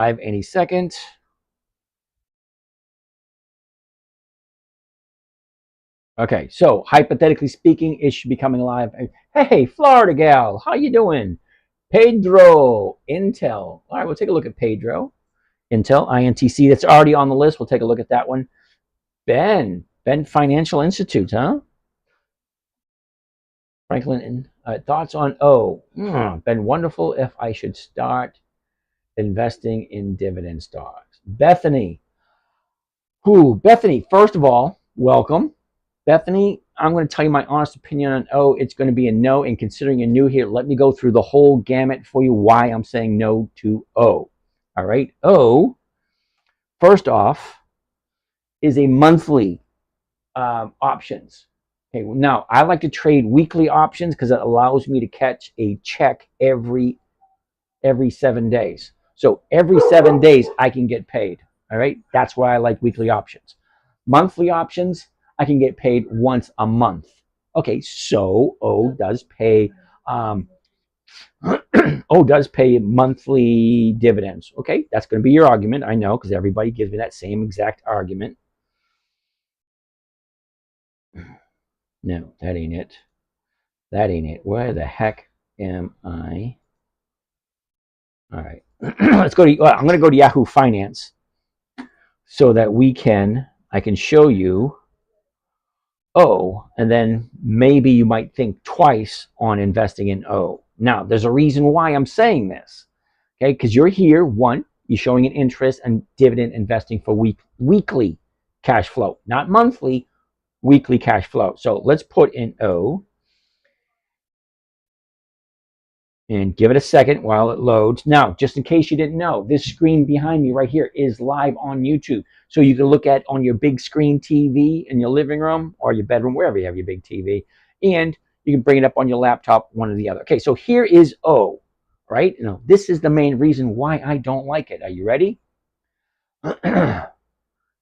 Live any second. Okay, so hypothetically speaking, it should be coming live. Hey, Florida gal, how you doing? Pedro, Intel. All right, we'll take a look at Pedro. Intel, INTC, that's already on the list. We'll take a look at that one. Ben Financial Institute, huh? Franklin, thoughts on O? Been wonderful if I should start investing in dividend stocks. Bethany. Bethany, first of all, welcome. Bethany, I'm going to tell you my honest opinion on O. It's going to be a no, and considering you're new here, let me go through the whole gamut for you why I'm saying no to O. All right, O, first off, is a monthly options. Okay, well, now I like to trade weekly options because it allows me to catch a check every 7 days. So every 7 days I can get paid. All right, that's why I like weekly options. Monthly options, I can get paid once a month. Okay, so O does pay O does pay monthly dividends. Okay, that's going to be your argument. I know, because everybody gives me that same exact argument. No, that ain't it. That ain't it. Where the heck am I? All right, let's go to. I'm going to go to Yahoo Finance so that I can show you O, and then maybe you might think twice on investing in O. Now, there's a reason why I'm saying this, okay? Because you're here, one, you're showing an interest in dividend investing for weekly cash flow, not monthly, weekly cash flow. So let's put in O and give it a second while it loads. Now, just in case you didn't know, this screen behind me right here is live on YouTube. So you can look at on your big screen TV in your living room or your bedroom, wherever you have your big TV, and you can bring it up on your laptop, one or the other. Okay, so here is O, right? Now, this is the main reason why I don't like it. Are you ready? The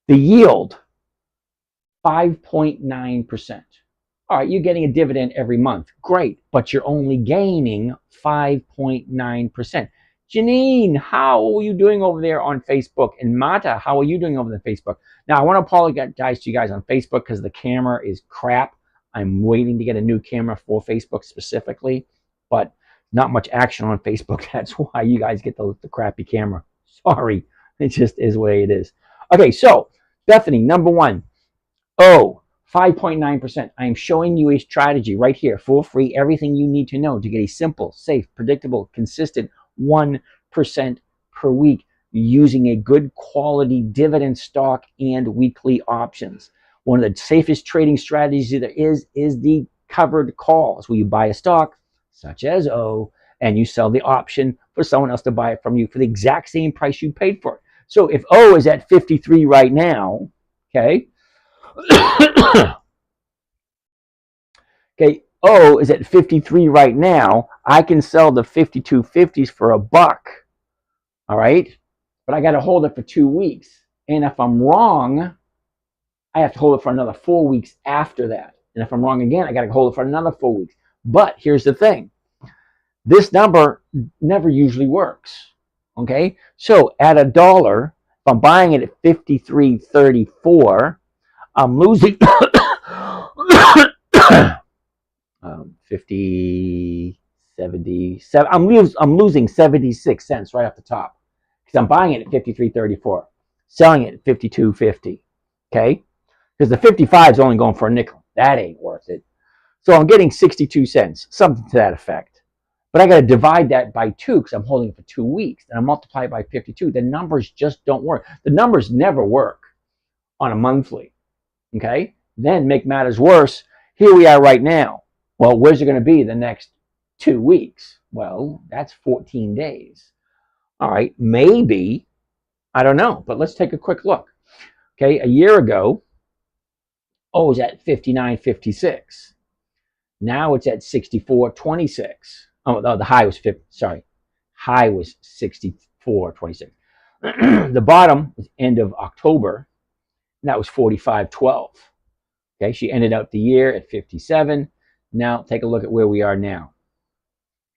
yield, 5.9%. All right, you're getting a dividend every month. Great, but you're only gaining 5.9%. Janine, how are you doing over there on Facebook? And Mata, how are you doing over on Facebook? Now, I want to apologize to you guys on Facebook because the camera is crap. I'm waiting to get a new camera for Facebook specifically, but not much action on Facebook. That's why you guys get the crappy camera. Sorry, it just is the way it is. Okay, so Bethany, number one. O, 5.9%. I am showing you a strategy right here for free, everything you need to know to get a simple, safe, predictable, consistent 1% per week using a good quality dividend stock and weekly options. One of the safest trading strategies there is the covered calls, where you buy a stock such as O and you sell the option for someone else to buy it from you for the exact same price you paid for it. So if O is at 53 right now, okay, okay, O is at 53 right now. I can sell the 5250s for $1. All right, but I got to hold it for 2 weeks, and if I'm wrong, I have to hold it for another 4 weeks after that. And if I'm wrong again, I got to hold it for another 4 weeks. But here's the thing: this number never usually works. Okay, so at $1, if I'm buying it at 53.34, I'm losing 50, 77. I'm losing 76 cents right off the top because I'm buying it at 53.34, selling it at 52.50. Okay, because the 55 is only going for a nickel. That ain't worth it. So I'm getting 62 cents, something to that effect. But I got to divide that by 2 because I'm holding it for 2 weeks. And I multiply it by 52. The numbers just don't work. The numbers never work on a monthly. Okay? Then make matters worse, here we are right now. Well, where's it going to be the next 2 weeks? Well, that's 14 days. All right, maybe, I don't know, but let's take a quick look. Okay, a year ago, it was at 59.56. Now it's at 64.26. Oh, no, the high was high was 64.26. The bottom was end of October, and that was 45.12. Okay, she ended out the year at 57. Now take a look at where we are now.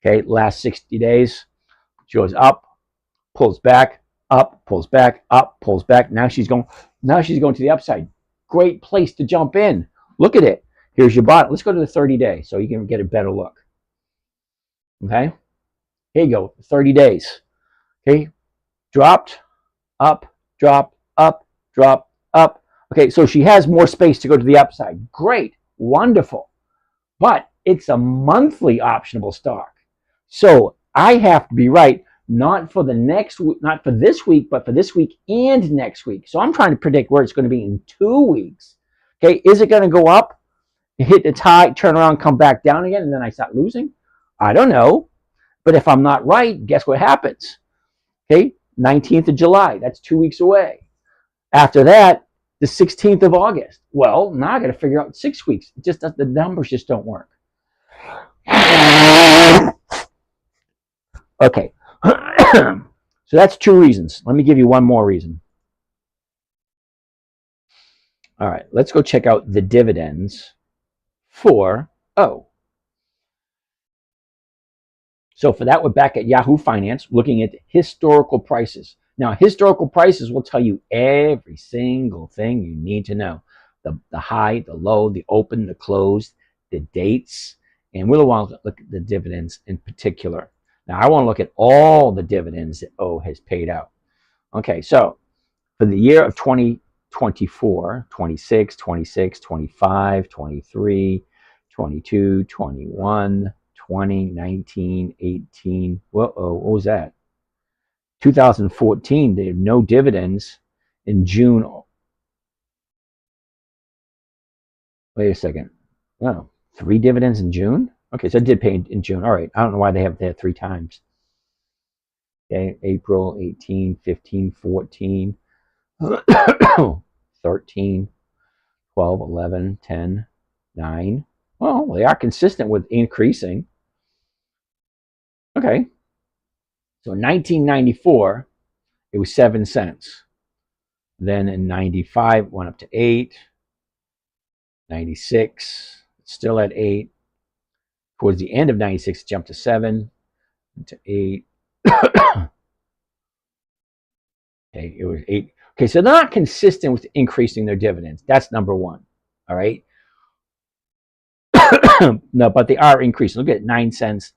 Okay, last 60 days, she goes up, pulls back, up, pulls back, up, pulls back. Now she's going to the upside. Great place to jump in. Look at it. Here's your bottom. Let's go to the 30-day so you can get a better look. Okay? Here you go. 30 days. Okay? Dropped, up, drop, up, drop, up. Okay, so she has more space to go to the upside. Great. Wonderful. But it's a monthly optionable stock. So I have to be right, not for this week, but for this week and next week. So I'm trying to predict where it's going to be in 2 weeks. Okay, is it going to go up, hit its high, turn around, come back down again, and then I start losing? I don't know. But if I'm not right, guess what happens? Okay, 19th of July, that's 2 weeks away. After that, the 16th of August. Well, now I got to figure out 6 weeks. It just the numbers just don't work. Okay, so that's 2 reasons. Let me give you one more reason. All right, let's go check out the dividends for O. So for that, we're back at Yahoo Finance, looking at historical prices. Now, historical prices will tell you every single thing you need to know. The high, the low, the open, the closed, the dates, and we'll want to look at the dividends in particular. Now, I want to look at all the dividends that O has paid out. Okay, so for the year of 2024, 26, 26, 25, 23, 22, 21, 20, 19, 18, what was that? 2014, they had no dividends in June. Wait a second. Oh, 3 dividends in June? Okay, so it did pay in June. All right, I don't know why they have that 3 times. Okay, April, 18, 15, 14, 13, 12, 11, 10, 9. Well, they are consistent with increasing. Okay. So in 1994, it was 7 cents. Then in 95, it went up to 8. 96, still at 8. Towards the end of 96, it jumped to 7, to 8. Okay, it was 8. Okay, so they're not consistent with increasing their dividends. That's number one. All right. No, but they are increasing. Look at 9 cents.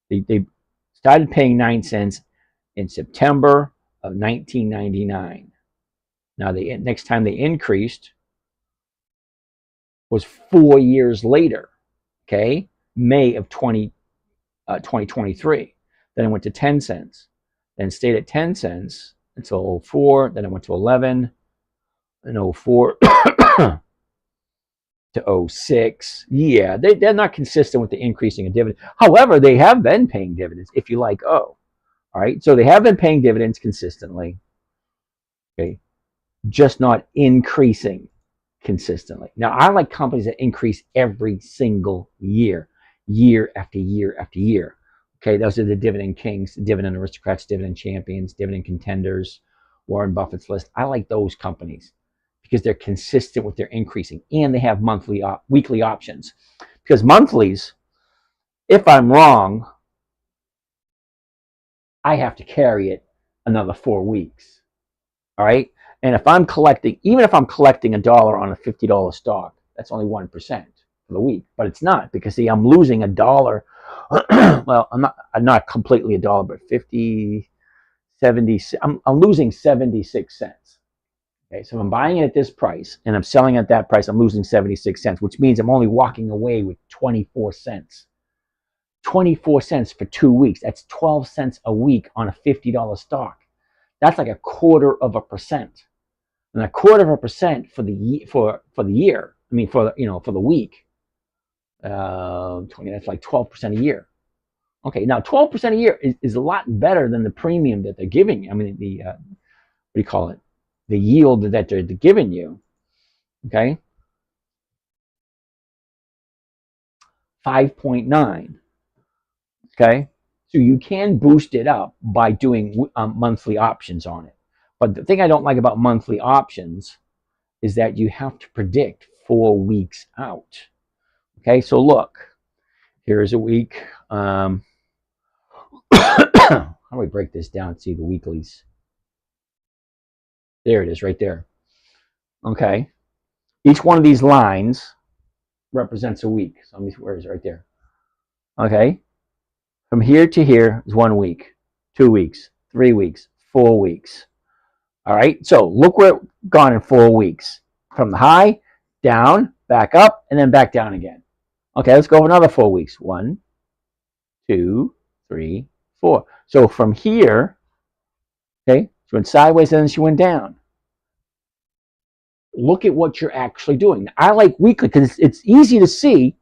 They started paying 9 cents in September of 1999. Now, the next time they increased was 4 years later, okay, May of 2023. Then it went to 10 cents, then stayed at 10 cents until 04. Then it went to 11, and 04 to 06. Yeah, they're not consistent with the increasing of dividends. However, they have been paying dividends, if you like O. All right, so they have been paying dividends consistently, okay, just not increasing consistently. Now, I like companies that increase every single year, year after year after year. Okay, those are the dividend kings, dividend aristocrats, dividend champions, dividend contenders, Warren Buffett's list. I like those companies because they're consistent with their increasing, and they have weekly options. Because monthlies, if I'm wrong, I have to carry it another 4 weeks. All right. And if I'm collecting, even if I'm collecting $1 on a $50 stock, that's only 1% for the week. But it's not, because see, I'm losing $1. Well, I'm not completely $1, but 50, 70. I'm losing 76 cents. Okay, so if I'm buying it at this price and I'm selling at that price, I'm losing 76 cents, which means I'm only walking away with 24 cents. 24 cents for 2 weeks. That's 12 cents a week on a $50 stock. That's like 1/4%. And 1/4% for the year. I mean, for the week. 20. That's like 12% a year. Okay, now 12% a year is a lot better than the premium that they're giving. I mean, the what do you call it? The yield that they're giving you. Okay, 5.9. Okay, so you can boost it up by doing monthly options on it. But the thing I don't like about monthly options is that you have to predict 4 weeks out. Okay, so look, here's a week. How do we break this down? See the weeklies. There it is right there. Okay. Each one of these lines represents a week. So let me, where is it? Right there. Okay. From here to here is 1 week, 2 weeks, 3 weeks, 4 weeks. All right. So look where it's gone in 4 weeks. From the high, down, back up, and then back down again. Okay, let's go over another 4 weeks. 1, 2, 3, 4. So from here, okay, she went sideways and then she went down. Look at what you're actually doing. I like weekly because it's easy to see.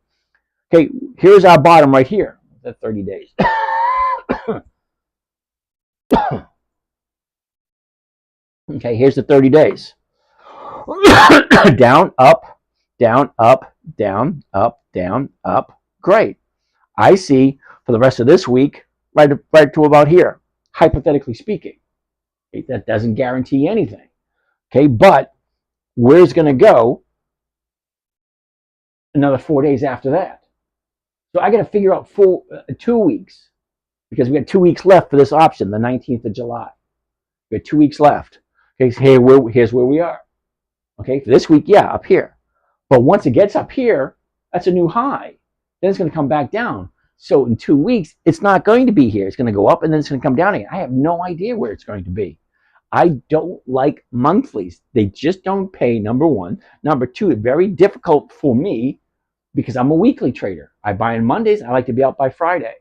Okay, here's our bottom right here. The 30 days. Okay, here's the 30 days. Down, up, down, up, down, up, down, up. Great. I see for the rest of this week, right to about here, hypothetically speaking. Okay, that doesn't guarantee anything. Okay, but where's going to go another 4 days after that? So I got to figure out 2 weeks because we had 2 weeks left for this option, the 19th of July. We had 2 weeks left. Okay, so here's where we are. Okay, for this week, yeah, up here. But once it gets up here, that's a new high. Then it's going to come back down. So in 2 weeks, it's not going to be here. It's going to go up and then it's going to come down again. I have no idea where it's going to be. I don't like monthlies. They just don't pay, number one. Number two, it's very difficult for me because I'm a weekly trader. I buy on Mondays. I like to be out by Friday.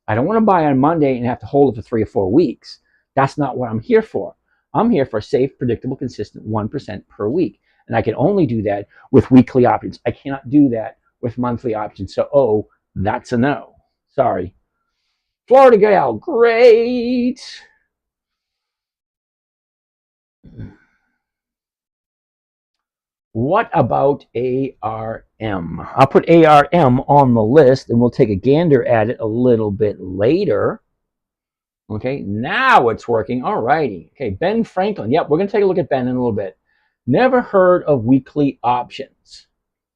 I don't want to buy on Monday and have to hold it for 3 or 4 weeks. That's not what I'm here for. I'm here for safe, predictable, consistent 1% per week. And I can only do that with weekly options. I cannot do that with monthly options. So, that's a no. Sorry. Florida Gal, great. What about ARM? I'll put ARM on the list and we'll take a gander at it a little bit later. Okay, now it's working. All righty. Okay, Ben Franklin. Yep, we're going to take a look at Ben in a little bit. Never heard of weekly options.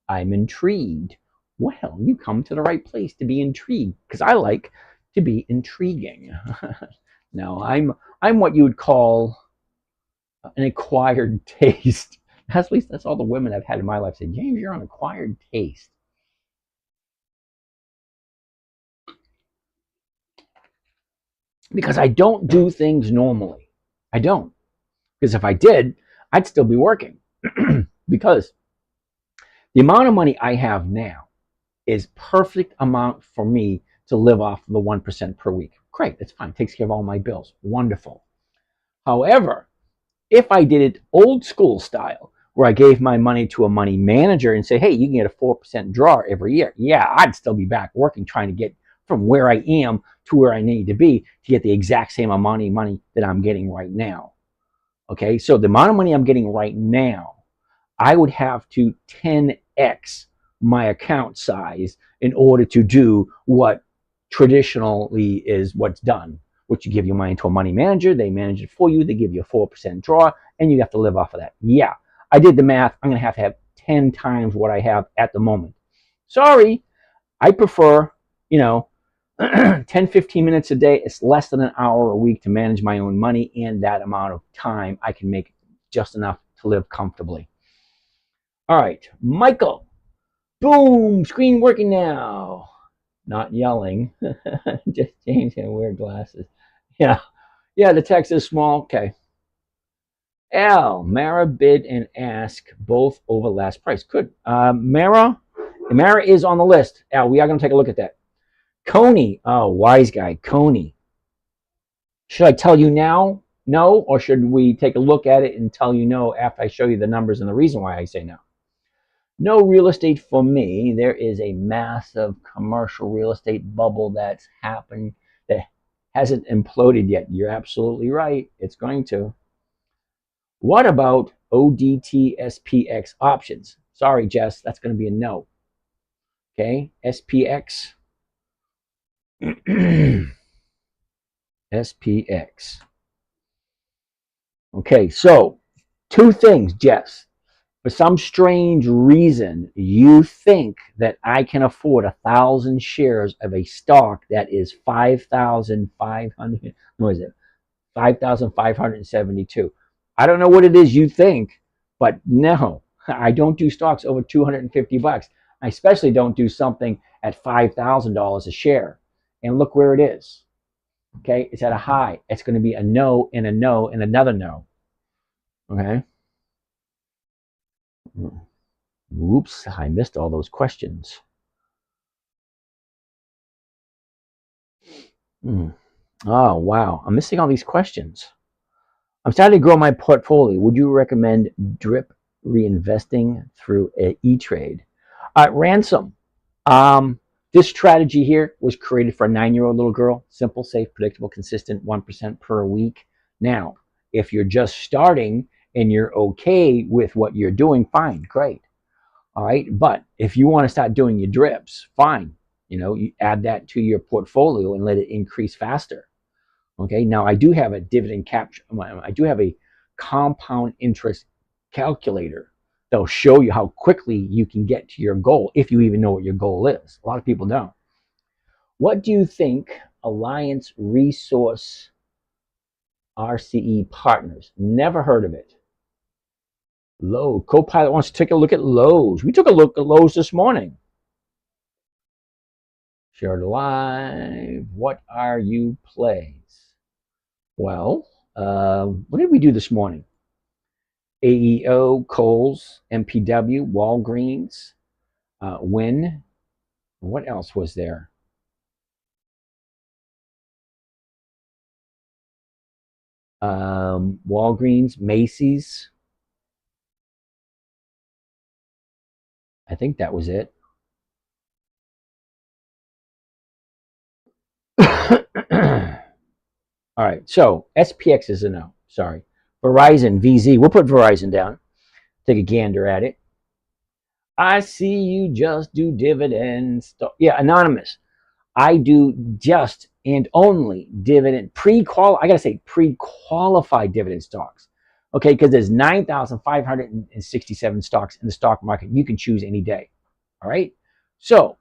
I'm intrigued. Well, you come to the right place to be intrigued because I like to be intriguing. No, I'm what you would call an acquired taste. At least that's all the women I've had in my life say, James, you're an acquired taste. Because I don't do things normally. I don't. Because if I did, I'd still be working. Because the amount of money I have now is perfect amount for me to live off of the 1% per week. Great, that's fine. Takes care of all my bills. Wonderful. However, if I did it old school style, where I gave my money to a money manager and say, hey, you can get a 4% draw every year. Yeah, I'd still be back working, trying to get from where I am to where I need to be to get the exact same amount of money that I'm getting right now. Okay, so the amount of money I'm getting right now, I would have to 10x my account size in order to do what traditionally is what's done, which you give your money to a money manager, they manage it for you, they give you a 4% draw, and you have to live off of that. Yeah, I did the math. I'm going to have 10 times what I have at the moment. Sorry, I prefer, 10, 15 minutes a day. It's less than an hour a week to manage my own money, and that amount of time I can make just enough to live comfortably. All right, Michael. Boom, screen working now. Not yelling. Just James can wear glasses. Yeah, the text is small. Okay. Al, Mara bid and ask both over last price. Good. Mara is on the list. Al, we are going to take a look at that. Coney, oh, wise guy, Coney. Should I tell you now? No, or should we take a look at it and tell you no after I show you the numbers and the reason why I say no? No real estate for me. There is a massive commercial real estate bubble that's happened that hasn't imploded yet. You're absolutely right. It's going to. What about ODT SPX options? Sorry, Jess, that's going to be a no. Okay, SPX. SPX. Okay, so 2 things, Jess. For some strange reason, you think that I can afford 1,000 shares of a stock that is 5,500. What is it? 5,572. I don't know what it is you think, but no, I don't do stocks over $250. I especially don't do something at $5,000 a share. And look where it is. Okay, it's at a high. It's going to be a no and a no and another no. Okay. Oops, I missed all those questions. Oh, wow. I'm missing all these questions. I'm starting to grow my portfolio. Would you recommend drip reinvesting through E-Trade? Ransom. This strategy here was created for a 9-year-old little girl. Simple, safe, predictable, consistent, 1% per week. Now, if you're just starting and you're okay with what you're doing, fine, great. All right. But if you want to start doing your drips, fine. You add that to your portfolio and let it increase faster. Okay. Now I do have a dividend capture. I do have a compound interest calculator that'll show you how quickly you can get to your goal if you even know what your goal is. A lot of people don't. What do you think Alliance Resource RCE Partners? Never heard of it. Lowe's. Copilot wants to take a look at Lowe's. We took a look at Lowe's this morning. Shared live. What are you plays? Well, what did we do this morning? AEO, Kohl's, MPW, Walgreens, Wynn. What else was there? Walgreens, Macy's. I think that was it. All right, so SPX is a no. Sorry. Verizon, VZ. We'll put Verizon down. Take a gander at it. I see you just do dividends. Yeah, anonymous. I do just and only dividend I gotta say pre-qualified dividend stocks. Okay, because there's 9,567 stocks in the stock market. You can choose any day. All right. So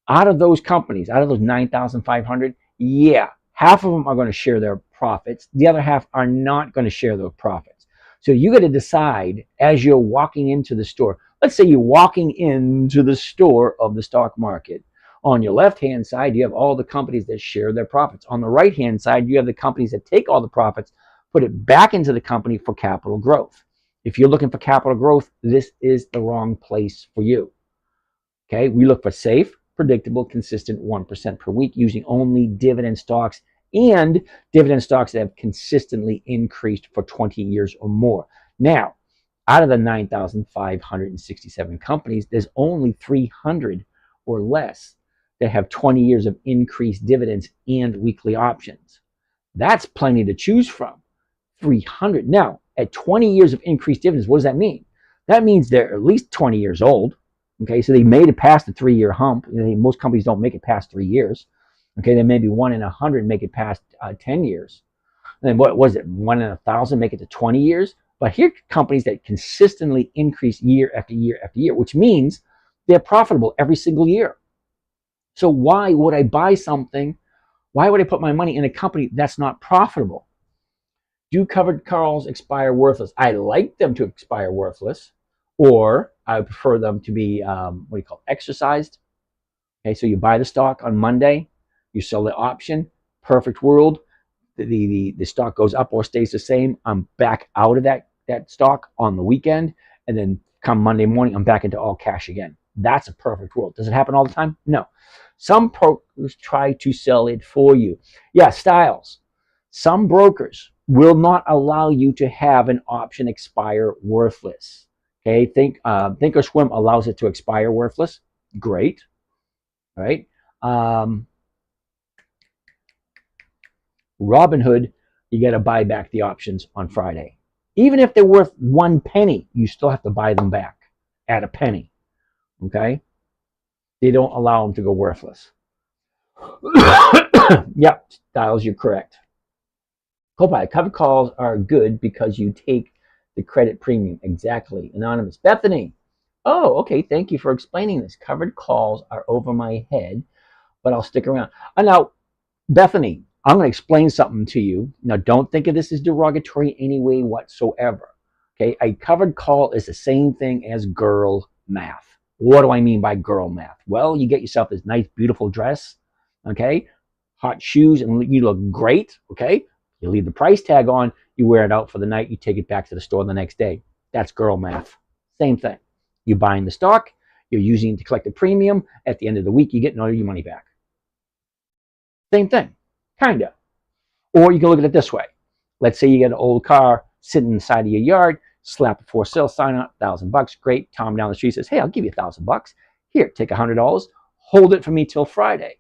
out of those companies, out of those 9,500, yeah, half of them are going to share their profits. The other half are not going to share their profits. So you got to decide as you're walking into the store. Let's say you're walking into the store of the stock market. On your left-hand side, you have all the companies that share their profits. On the right-hand side, you have the companies that take all the profits, put it back into the company for capital growth. If you're looking for capital growth, this is the wrong place for you. Okay, we look for safe, predictable, consistent 1% per week using only dividend stocks and dividend stocks that have consistently increased for 20 years or more. Now, out of the 9,567 companies, there's only 300 or less that have 20 years of increased dividends and weekly options. That's plenty to choose from. 300. Now, at 20 years of increased dividends, what does that mean? That means they're at least 20 years old. Okay, so they made it past the 3-year hump. Most companies don't make it past 3 years. Okay, then maybe 1 in 100 make it past 10 years. And then what was it? 1 in 1,000 make it to 20 years. But here are companies that consistently increase year after year after year, which means they're profitable every single year. So why would I buy something? Why would I put my money in a company that's not profitable? Do covered calls expire worthless? I like them to expire worthless, or I prefer them to be exercised. Okay, so you buy the stock on Monday, you sell the option. Perfect world. The stock goes up or stays the same. I'm back out of that stock on the weekend, and then come Monday morning, I'm back into all cash again. That's a perfect world. Does it happen all the time? No. Some brokers try to sell it for you. Yeah, Styles. Some brokers will not allow you to have an option expire worthless. Okay, Thinkorswim allows it to expire worthless. Great, right? Robinhood, you got to buy back the options on Friday. Even if they're worth 1 penny, you still have to buy them back at a penny. Okay? They don't allow them to go worthless. Yep, Styles, you're correct. Copilot, covered calls are good because you take the credit premium. Exactly. Anonymous. Bethany. Oh, okay. Thank you for explaining this. Covered calls are over my head, but I'll stick around. Now, Bethany, I'm going to explain something to you. Now, don't think of this as derogatory in any way whatsoever. Okay, a covered call is the same thing as girl math. What do I mean by girl math? Well, you get yourself this nice, beautiful dress, okay, hot shoes, and you look great, okay? You leave the price tag on, you wear it out for the night, you take it back to the store the next day. That's girl math. Same thing. You're buying the stock, you're using it to collect a premium. At the end of the week, you're getting all your money back. Same thing, kind of. Or you can look at it this way. Let's say you get an old car sitting inside of your yard, slap a for sale sign on, $1,000, great. Tom down the street says, hey, I'll give you $1,000. Here, take $100, hold it for me till Friday.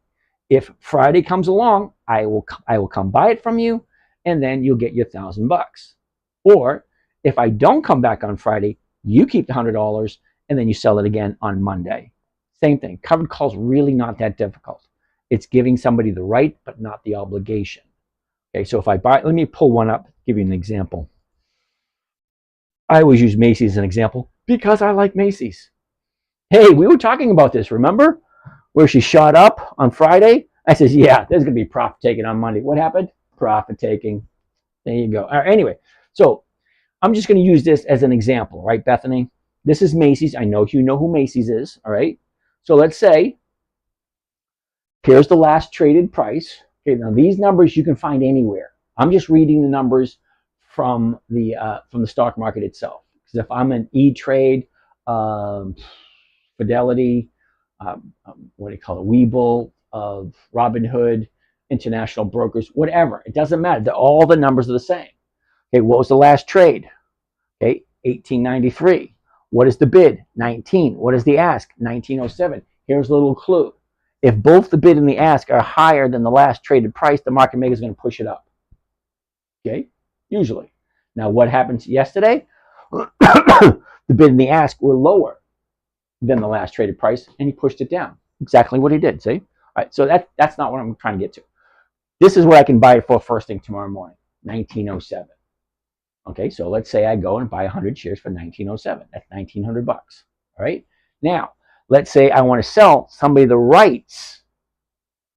If Friday comes along, I will come buy it from you, and then you'll get your $1,000. Or if I don't come back on Friday, you keep the $100, and then you sell it again on Monday. Same thing. Covered call's really not that difficult. It's giving somebody the right, but not the obligation. Okay, so if I buy, let me pull one up, give you an example. I always use Macy's as an example because I like Macy's. Hey, we were talking about this, remember? Where she shot up on Friday? I says, yeah, there's going to be profit taking on Monday. What happened? Profit taking. There you go. All right, anyway, so I'm just going to use this as an example, right, Bethany? This is Macy's. I know you know who Macy's is, all right? So let's say, here's the last traded price. Okay, now these numbers you can find anywhere. I'm just reading the numbers from the stock market itself. Because if I'm an E-Trade, Fidelity, what do you call it, Webull, Robinhood, International Brokers, whatever, it doesn't matter. All the numbers are the same. Okay, what was the last trade? Okay, 1893. What is the bid? 19. What is the ask? 1907. Here's a little clue. If both the bid and the ask are higher than the last traded price, the market maker is going to push it up. Okay, usually. Now, what happens yesterday? The bid and the ask were lower than the last traded price, and he pushed it down. Exactly what he did, see? All right, so that's not what I'm trying to get to. This is what I can buy it for first thing tomorrow morning, 1907. Okay, so let's say I go and buy 100 shares for 1907. That's $1,900. All right, now, let's say I want to sell somebody the rights,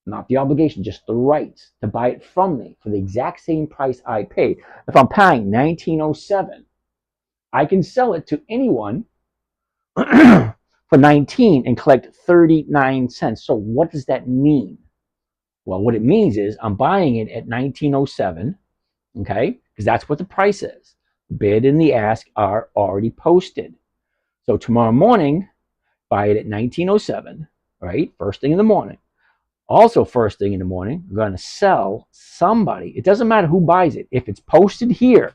not the obligation, just the rights to buy it from me for the exact same price I paid. If I'm paying 1907, I can sell it to anyone for 19 and collect 39 cents. So what does that mean? Well, what it means is I'm buying it at 1907, okay, because that's what the price is. The bid and the ask are already posted. So tomorrow morning, buy it at 1907, right? First thing in the morning. Also, first thing in the morning, we're going to sell somebody. It doesn't matter who buys it. If it's posted here,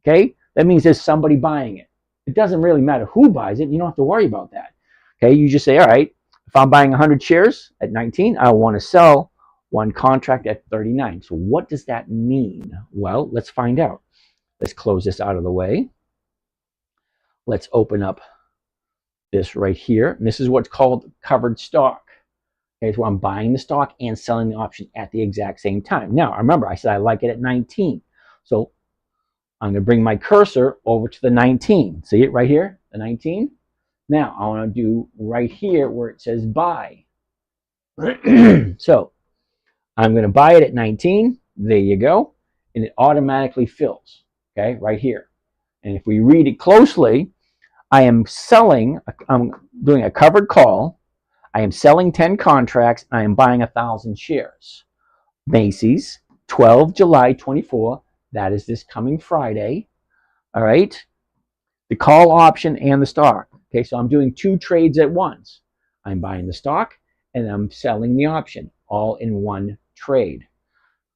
okay, that means there's somebody buying it. It doesn't really matter who buys it. You don't have to worry about that. Okay, you just say, all right, if I'm buying 100 shares at 19, I want to sell one contract at 39. So what does that mean? Well, let's find out. Let's close this out of the way. Let's open up this right here. And this is what's called covered stock. Okay, so I'm buying the stock and selling the option at the exact same time. Now, remember, I said I like it at 19. So I'm going to bring my cursor over to the 19. See it right here, the 19? Now, I want to do right here where it says buy. So I'm going to buy it at 19. There you go. And it automatically fills, okay, right here. And if we read it closely, I am selling, I'm doing a covered call. I am selling 10 contracts. I am buying 1,000 shares. Macy's, 12 July 24. That is this coming Friday. All right. The call option and the stock. Okay, so I'm doing two trades at once. I'm buying the stock and I'm selling the option all in one trade.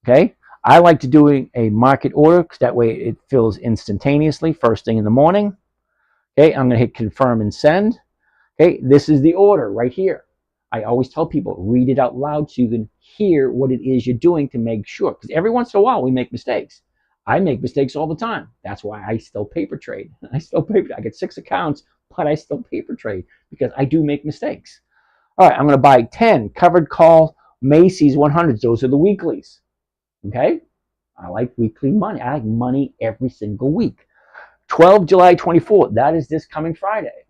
Okay. I like to do a market order because that way it fills instantaneously first thing in the morning. Okay, I'm going to hit confirm and send. Okay, this is the order right here. I always tell people, read it out loud so you can hear what it is you're doing to make sure. Because every once in a while, we make mistakes. I make mistakes all the time. That's why I still paper trade. I get 6 accounts, but I still paper trade because I do make mistakes. All right, I'm going to buy 10 covered call Macy's 100s. Those are the weeklies. Okay, I like weekly money. I like money every single week. 12 July 24th, that is this coming Friday.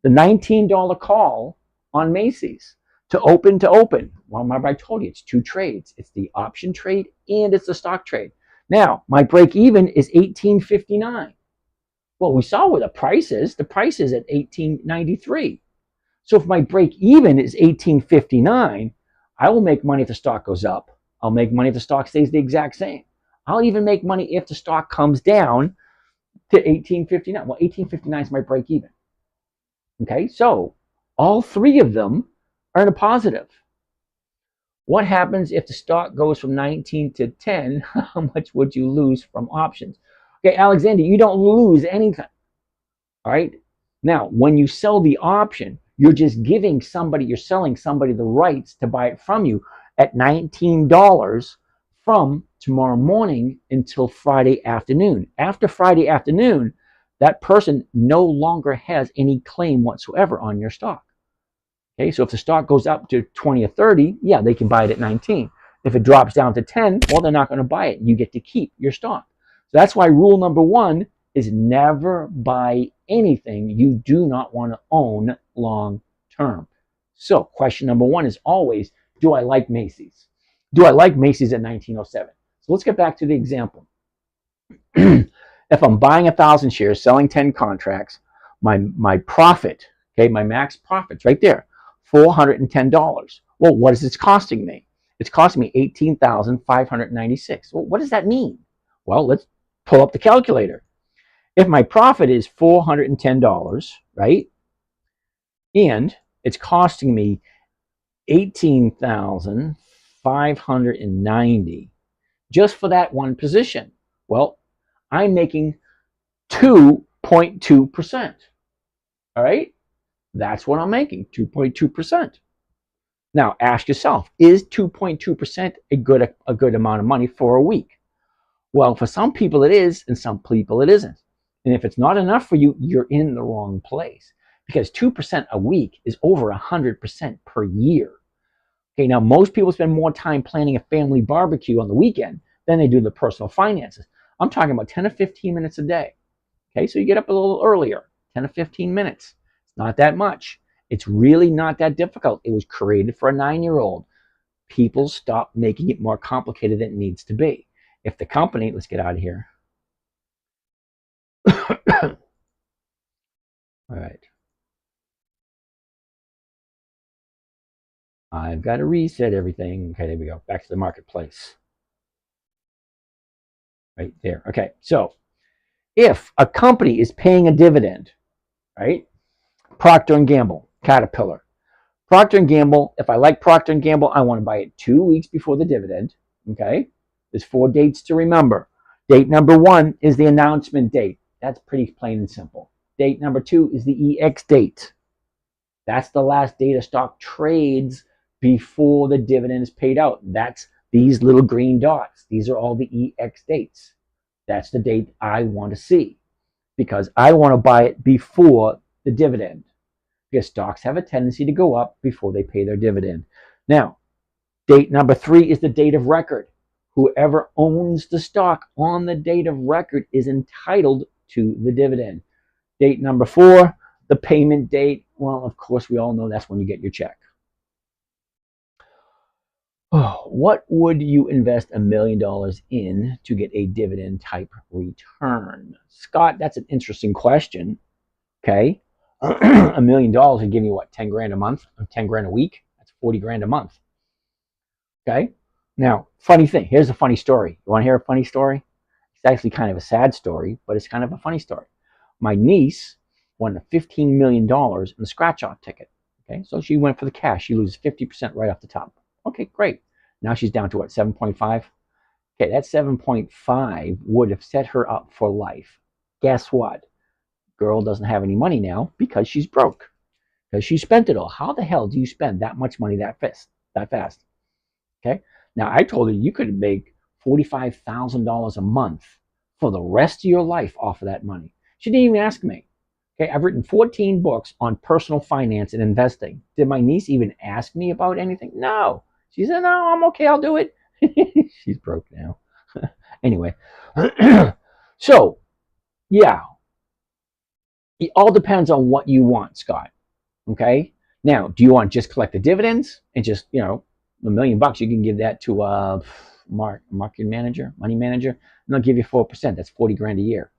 The $19 call on Macy's. to open to open. Well, remember I told you it's two trades. It's the option trade and it's the stock trade. Now, my break even is 18.59. Well, we saw where the price is. The price is at 18.93. So if my break even is 18.59, I will make money if the stock goes up. I'll make money if the stock stays the exact same. I'll even make money if the stock comes down to 18.59. Well, 18.59 is my break even. Okay, so all three of them are in a positive. What happens if the stock goes from 19 to 10? How much would you lose from options? Okay, Alexander, you don't lose anything. All right. Now, when you sell the option, you're just giving somebody, you're selling somebody the rights to buy it from you at $19 from tomorrow morning until Friday afternoon. After Friday afternoon, that person no longer has any claim whatsoever on your stock. Okay, so if the stock goes up to 20 or 30, yeah, they can buy it at 19. If it drops down to 10, well, they're not going to buy it. You get to keep your stock. So that's why rule number one is never buy anything you do not want to own long term. So question number one is always, do I like Macy's? Do I like Macy's at 1907? So let's get back to the example. If I'm buying 1,000 shares, selling 10 contracts, my profit, okay, my max profit's right there, $410. Well, what is it costing me? It's costing me $18,596. Well, what does that mean? Well, let's pull up the calculator. If my profit is $410, right, and it's costing me $18,590 just for that one position, well, I'm making 2.2%. All right? That's what I'm making, 2.2%. Now, ask yourself, is 2.2% a good amount of money for a week? Well, for some people it is, and some people it isn't. And if it's not enough for you, you're in the wrong place. Because 2% a week is over 100% per year. Okay, now most people spend more time planning a family barbecue on the weekend than they do the personal finances. I'm talking about 10 to 15 minutes a day. Okay, so you get up a little earlier, 10 to 15 minutes. It's not that much. It's really not that difficult. It was created for a 9-year-old. People stop making it more complicated than it needs to be. If the company, let's get out of here. All right. I've got to reset everything. Okay, there we go. Back to the marketplace. Right there. Okay, so if a company is paying a dividend, right? Procter & Gamble, Caterpillar. Procter & Gamble, if I like Procter & Gamble, I want to buy it 2 weeks before the dividend. Okay, there's 4 dates to remember. Date number 1 is the announcement date. That's pretty plain and simple. Date number 2 is the EX date. That's the last date a stock trades before the dividend is paid out. That's these little green dots. These are all the EX dates. That's the date I want to see because I want to buy it before the dividend. Because stocks have a tendency to go up before they pay their dividend. Now, date number 3 is the date of record. Whoever owns the stock on the date of record is entitled to the dividend. Date number 4, the payment date. Well, of course, we all know that's when you get your check. What would you invest $1 million in to get a dividend type return? Scott, that's an interesting question. Okay. $1 million would give you what, 10 grand a month, 10 grand a week? That's 40 grand a month. Okay. Now, funny thing. Here's a funny story. You want to hear a funny story? It's actually kind of a sad story, but it's kind of a funny story. My niece won $15 million in the scratch-off ticket. Okay. So she went for the cash. She loses 50% right off the top. Okay, great. Now she's down to what, 7.5? Okay, that 7.5 would have set her up for life. Guess what? Girl doesn't have any money now because she's broke. Because she spent it all. How the hell do you spend that much money that fast? Okay. Now I told her you could make $45,000 a month for the rest of your life off of that money. She didn't even ask me. Okay, I've written 14 books on personal finance and investing. Did my niece even ask me about anything? No. She said, no, I'm okay, I'll do it. She's broke now. Anyway. So, yeah. It all depends on what you want, Scott. Okay? Now, do you want to just collect the dividends and just, $1 million, you can give that to a market manager, money manager, and they'll give you 4%. That's 40 grand a year.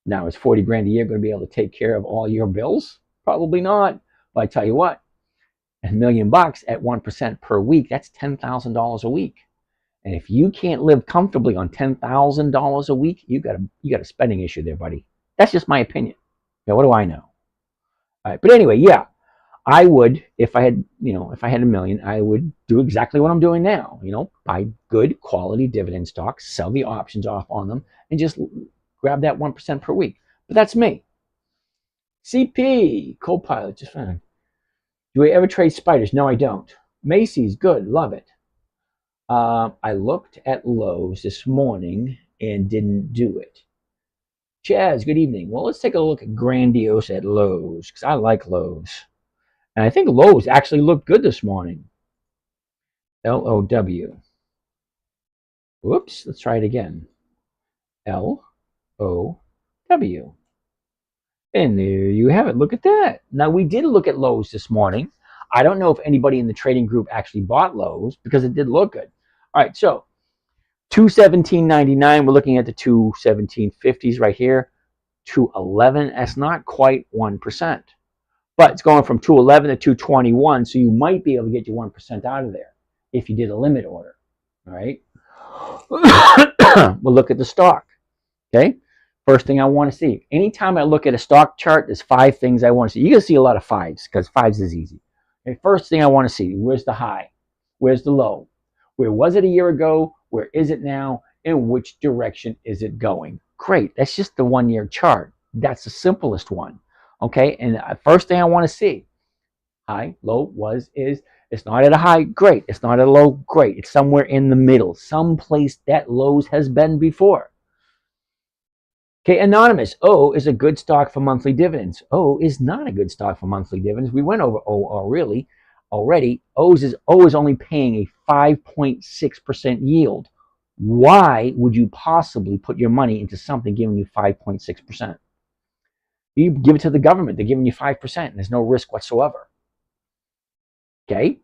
Now, is 40 grand a year going to be able to take care of all your bills? Probably not. But I tell you what, $1 million at 1% per week, that's $10,000 a week. And if you can't live comfortably on $10,000 a week, you got a spending issue there, buddy. That's just my opinion. What do I know? All right, but anyway, yeah, I would, if I had $1 million, I would do exactly what I'm doing now. Buy good quality dividend stocks, sell the options off on them, and just grab that 1% per week. But that's me. CP, Copilot, just fine. Do I ever trade spiders? No, I don't. Macy's, good, love it. I looked at Lowe's this morning and didn't do it. Chaz, good evening. Well, let's take a look at Grandiose at Lowe's, because I like Lowe's. And I think Lowe's actually looked good this morning. LOW. Whoops, let's try it again. LOW. And there you have it. Look at that. Now, we did look at Lowe's this morning. I don't know if anybody in the trading group actually bought Lowe's because it did look good. All right, so 217.99. We're looking at the 217.50s right here. 211. That's not quite 1%. But it's going from 211 to 221, so you might be able to get your 1% out of there if you did a limit order. All right. We'll look at the stock. Okay. First thing I want to see. Anytime I look at a stock chart, there's 5 things I want to see. You're going to see a lot of 5s because 5s is easy. Okay, first thing I want to see, where's the high? Where's the low? Where was it a year ago? Where is it now? In which direction is it going? Great. That's just the 1-year chart. That's the simplest one. Okay, and the first thing I want to see, high, low, was, is. It's not at a high, great. It's not at a low, great. It's somewhere in the middle, someplace that Lowe's has been before. Okay, Anonymous, O is a good stock for monthly dividends. O is not a good stock for monthly dividends. We went over O already. O is only paying a 5.6% yield. Why would you possibly put your money into something giving you 5.6%? You give it to the government, they're giving you 5%, and there's no risk whatsoever. Okay?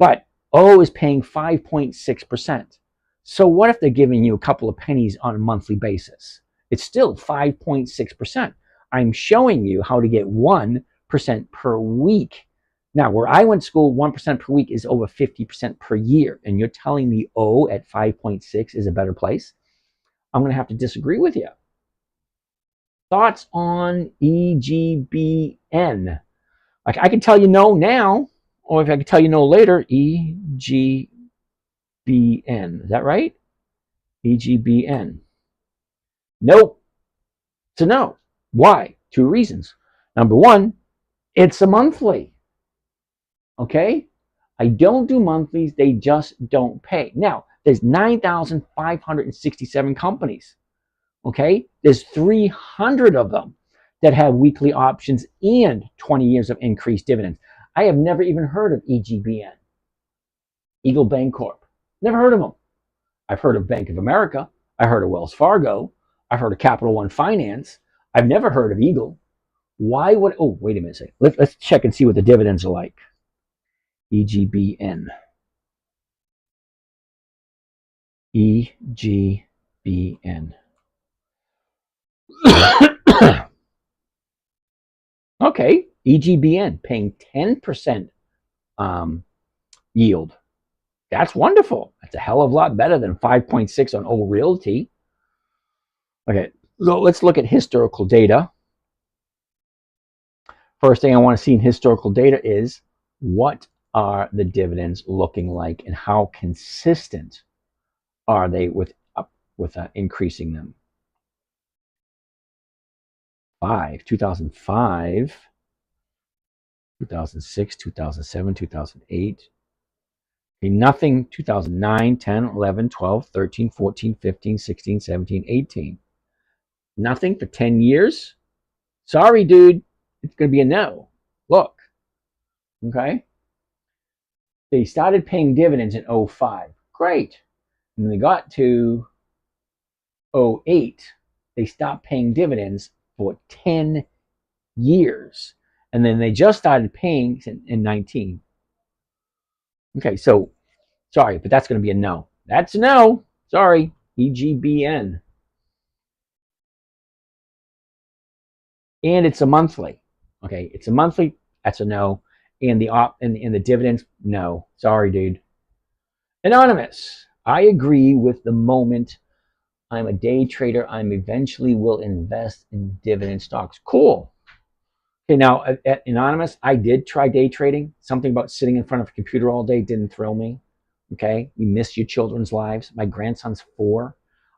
But O is paying 5.6%. So what if they're giving you a couple of pennies on a monthly basis? It's still 5.6%. I'm showing you how to get 1% per week. Now, where I went to school, 1% per week is over 50% per year. And you're telling me O at 5.6 is a better place? I'm going to have to disagree with you. Thoughts on EGBN? Like, I can tell you no now, or if I can tell you no later, EGBN. Is that right? EGBN. Nope. It's a no. Why? 2 reasons. Number 1, it's a monthly. Okay? I don't do monthlies. They just don't pay. Now, there's 9,567 companies. Okay? There's 300 of them that have weekly options and 20 years of increased dividends. I have never even heard of EGBN, Eagle Bancorp. Never heard of them. I've heard of Bank of America. I heard of Wells Fargo. I've heard of Capital One Finance. I've never heard of Eagle. Why would, oh, wait a minute. Let's check and see what the dividends are like. EGBN. EGBN. Okay, EGBN paying 10% yield. That's wonderful. That's a hell of a lot better than 5.6 on O Realty. Okay, so let's look at historical data. First thing I want to see in historical data is what are the dividends looking like and how consistent are they with increasing them. 2005, 2006, 2007, 2008. Okay, nothing 2009, 10, 11, 12, 13, 14, 15, 16, 17, 18. Nothing for 10 years. Sorry, dude. It's going to be a no. Look. Okay. They started paying dividends in 05. Great. And when they got to 08, they stopped paying dividends for 10 years. And then they just started paying in 19. Okay, so sorry, but that's going to be a no. That's a no. Sorry, EGBN. And it's a monthly. Okay, it's a monthly. That's a no. And the dividends, no. Sorry, dude. Anonymous. I agree with the moment I'm a day trader. I'm eventually will invest in dividend stocks. Cool. Okay, now at Anonymous, I did try day trading. Something about sitting in front of a computer all day didn't thrill me. Okay, you miss your children's lives. My grandson's 4.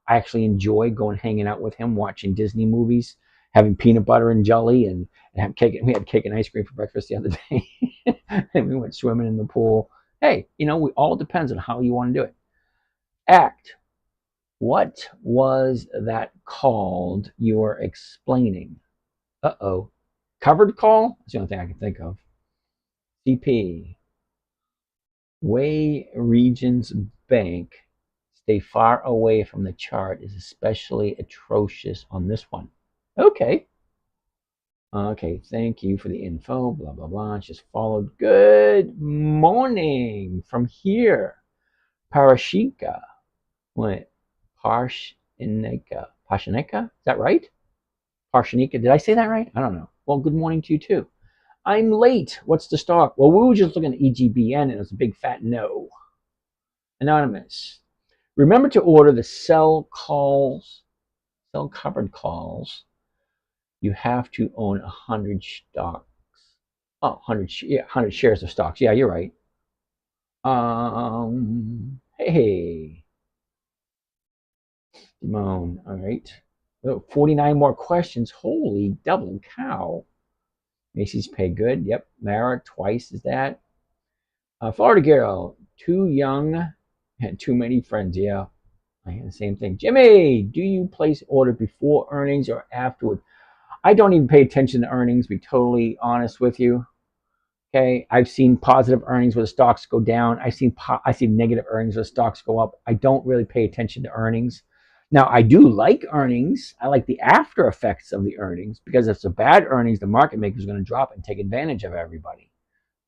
I actually enjoy going hanging out with him, watching Disney movies, having peanut butter and jelly, and have cake. We had cake and ice cream for breakfast the other day, and we went swimming in the pool. Hey, we all depends on how you want to do it. Act. What was that called you were explaining? Uh-oh. Covered call? That's the only thing I can think of. CP. Way Regions Bank stay far away from the chart is especially atrocious on this one. Okay. Okay, thank you for the info. Blah, blah, blah. Just followed. Good morning from here. Parashika. What? Parshanika. Parshanika? Is that right? Parshanika. Did I say that right? I don't know. Well, good morning to you too. I'm late. What's the stock? Well, we were just looking at EGBN and it was a big fat no. Anonymous. Remember to order the sell covered calls. You have to own 100 stocks. Oh, 100 shares of stocks. Yeah, you're right. Hey. Simone, all right. Oh, 49 more questions. Holy double cow. Macy's pay good. Yep. Mara, twice is that. Florida girl, too young and too many friends. Yeah, I had the same thing. Jimmy, do you place order before earnings or afterward? I don't even pay attention to earnings, to be totally honest with you. Okay, I've seen positive earnings where the stocks go down. I've seen negative earnings where the stocks go up. I don't really pay attention to earnings. Now, I do like earnings. I like the after effects of the earnings because if it's a bad earnings, the market maker is going to drop and take advantage of everybody.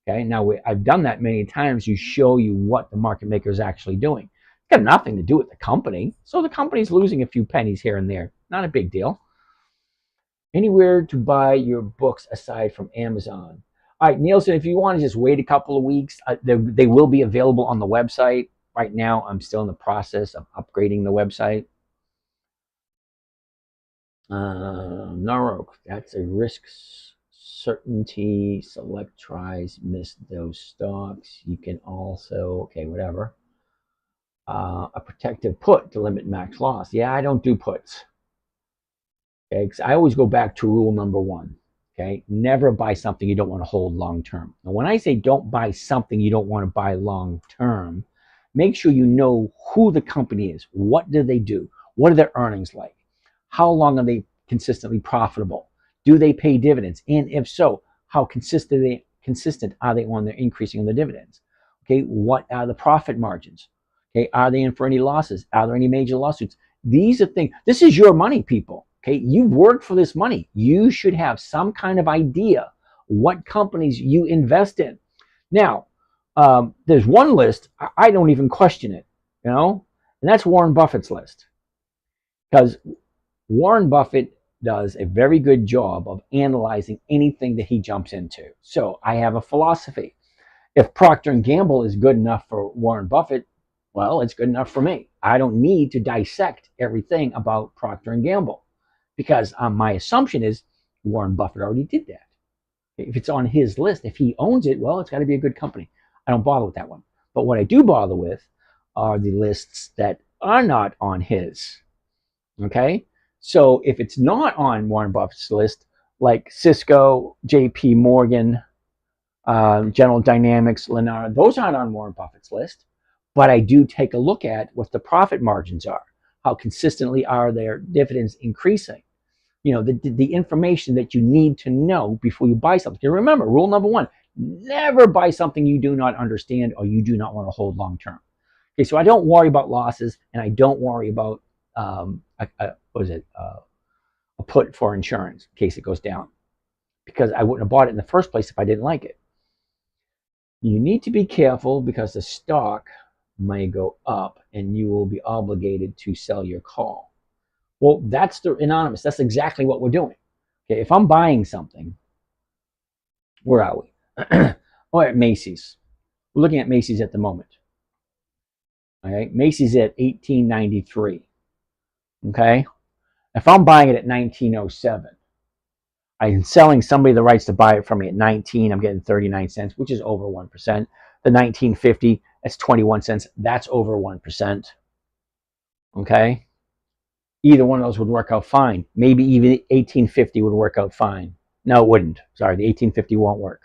Okay, now I've done that many times. You show you what the market maker is actually doing. It's got nothing to do with the company. So the company's losing a few pennies here and there. Not a big deal. Anywhere to buy your books aside from Amazon. All right, Nielsen, if you want to just wait a couple of weeks, they will be available on the website. Right now, I'm still in the process of upgrading the website. Narok, that's a risk certainty. Select tries, miss those stocks. You can also, okay, whatever. A protective put to limit max loss. Yeah, I don't do puts. Okay, because I always go back to rule number 1. Okay, never buy something you don't want to hold long term. Now, when I say don't buy something you don't want to buy long term, make sure you know who the company is. What do they do? What are their earnings like? How long are they consistently profitable? Do they pay dividends? And if so, how consistent are they on their increasing of the dividends? Okay, what are the profit margins? Okay, are they in for any losses? Are there any major lawsuits? These are things. This is your money, people. Okay, you've worked for this money. You should have some kind of idea what companies you invest in. Now, there's one list I don't even question it, and that's Warren Buffett's list, because Warren Buffett does a very good job of analyzing anything that he jumps into. So I have a philosophy. If Procter & Gamble is good enough for Warren Buffett, well, it's good enough for me. I don't need to dissect everything about Procter & Gamble because my assumption is Warren Buffett already did that. If it's on his list, if he owns it, well, it's got to be a good company. I don't bother with that one. But what I do bother with are the lists that are not on his. Okay? So if it's not on Warren Buffett's list, like Cisco, JP Morgan, General Dynamics, Lennar, those aren't on Warren Buffett's list. But I do take a look at what the profit margins are. How consistently are their dividends increasing? The information that you need to know before you buy something. And remember, rule number 1, never buy something you do not understand or you do not want to hold long term. Okay, so I don't worry about losses and I don't worry about a put for insurance in case it goes down. because I wouldn't have bought it in the first place if I didn't like it. You need to be careful because the stock may go up and you will be obligated to sell your call. Well, that's the anonymous. That's exactly what we're doing. Okay, if I'm buying something, where are we? We're at Macy's. We're looking at Macy's at the moment. All right, Macy's at 1893. Okay, if I'm buying it at 1907, I'm selling somebody the rights to buy it from me at 19. I'm getting 39 cents, which is over 1%. The 1950, that's 21 cents. That's over 1%. Okay, either one of those would work out fine. Maybe even 1850 would work out fine. No, it wouldn't. Sorry, the 1850 won't work.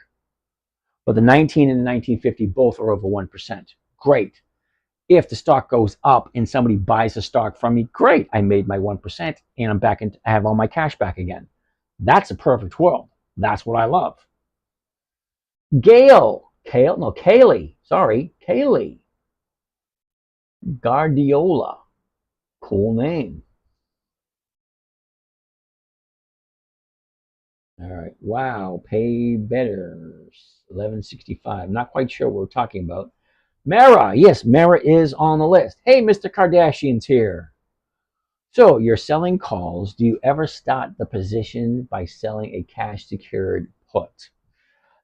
But the 19 and the 1950 both are over 1%. Great. If the stock goes up and somebody buys the stock from me, great. I made my 1% and I'm back and I have all my cash back again. That's a perfect world. That's what I love. Kaylee. Sorry, Kaylee. Guardiola. Cool name. All right. Wow. Pay better. 1165. Not quite sure what we're talking about. Mara. Yes, Mara is on the list. Hey, Mr. Kardashian's here. So you're selling calls. Do you ever start the position by selling a cash secured put?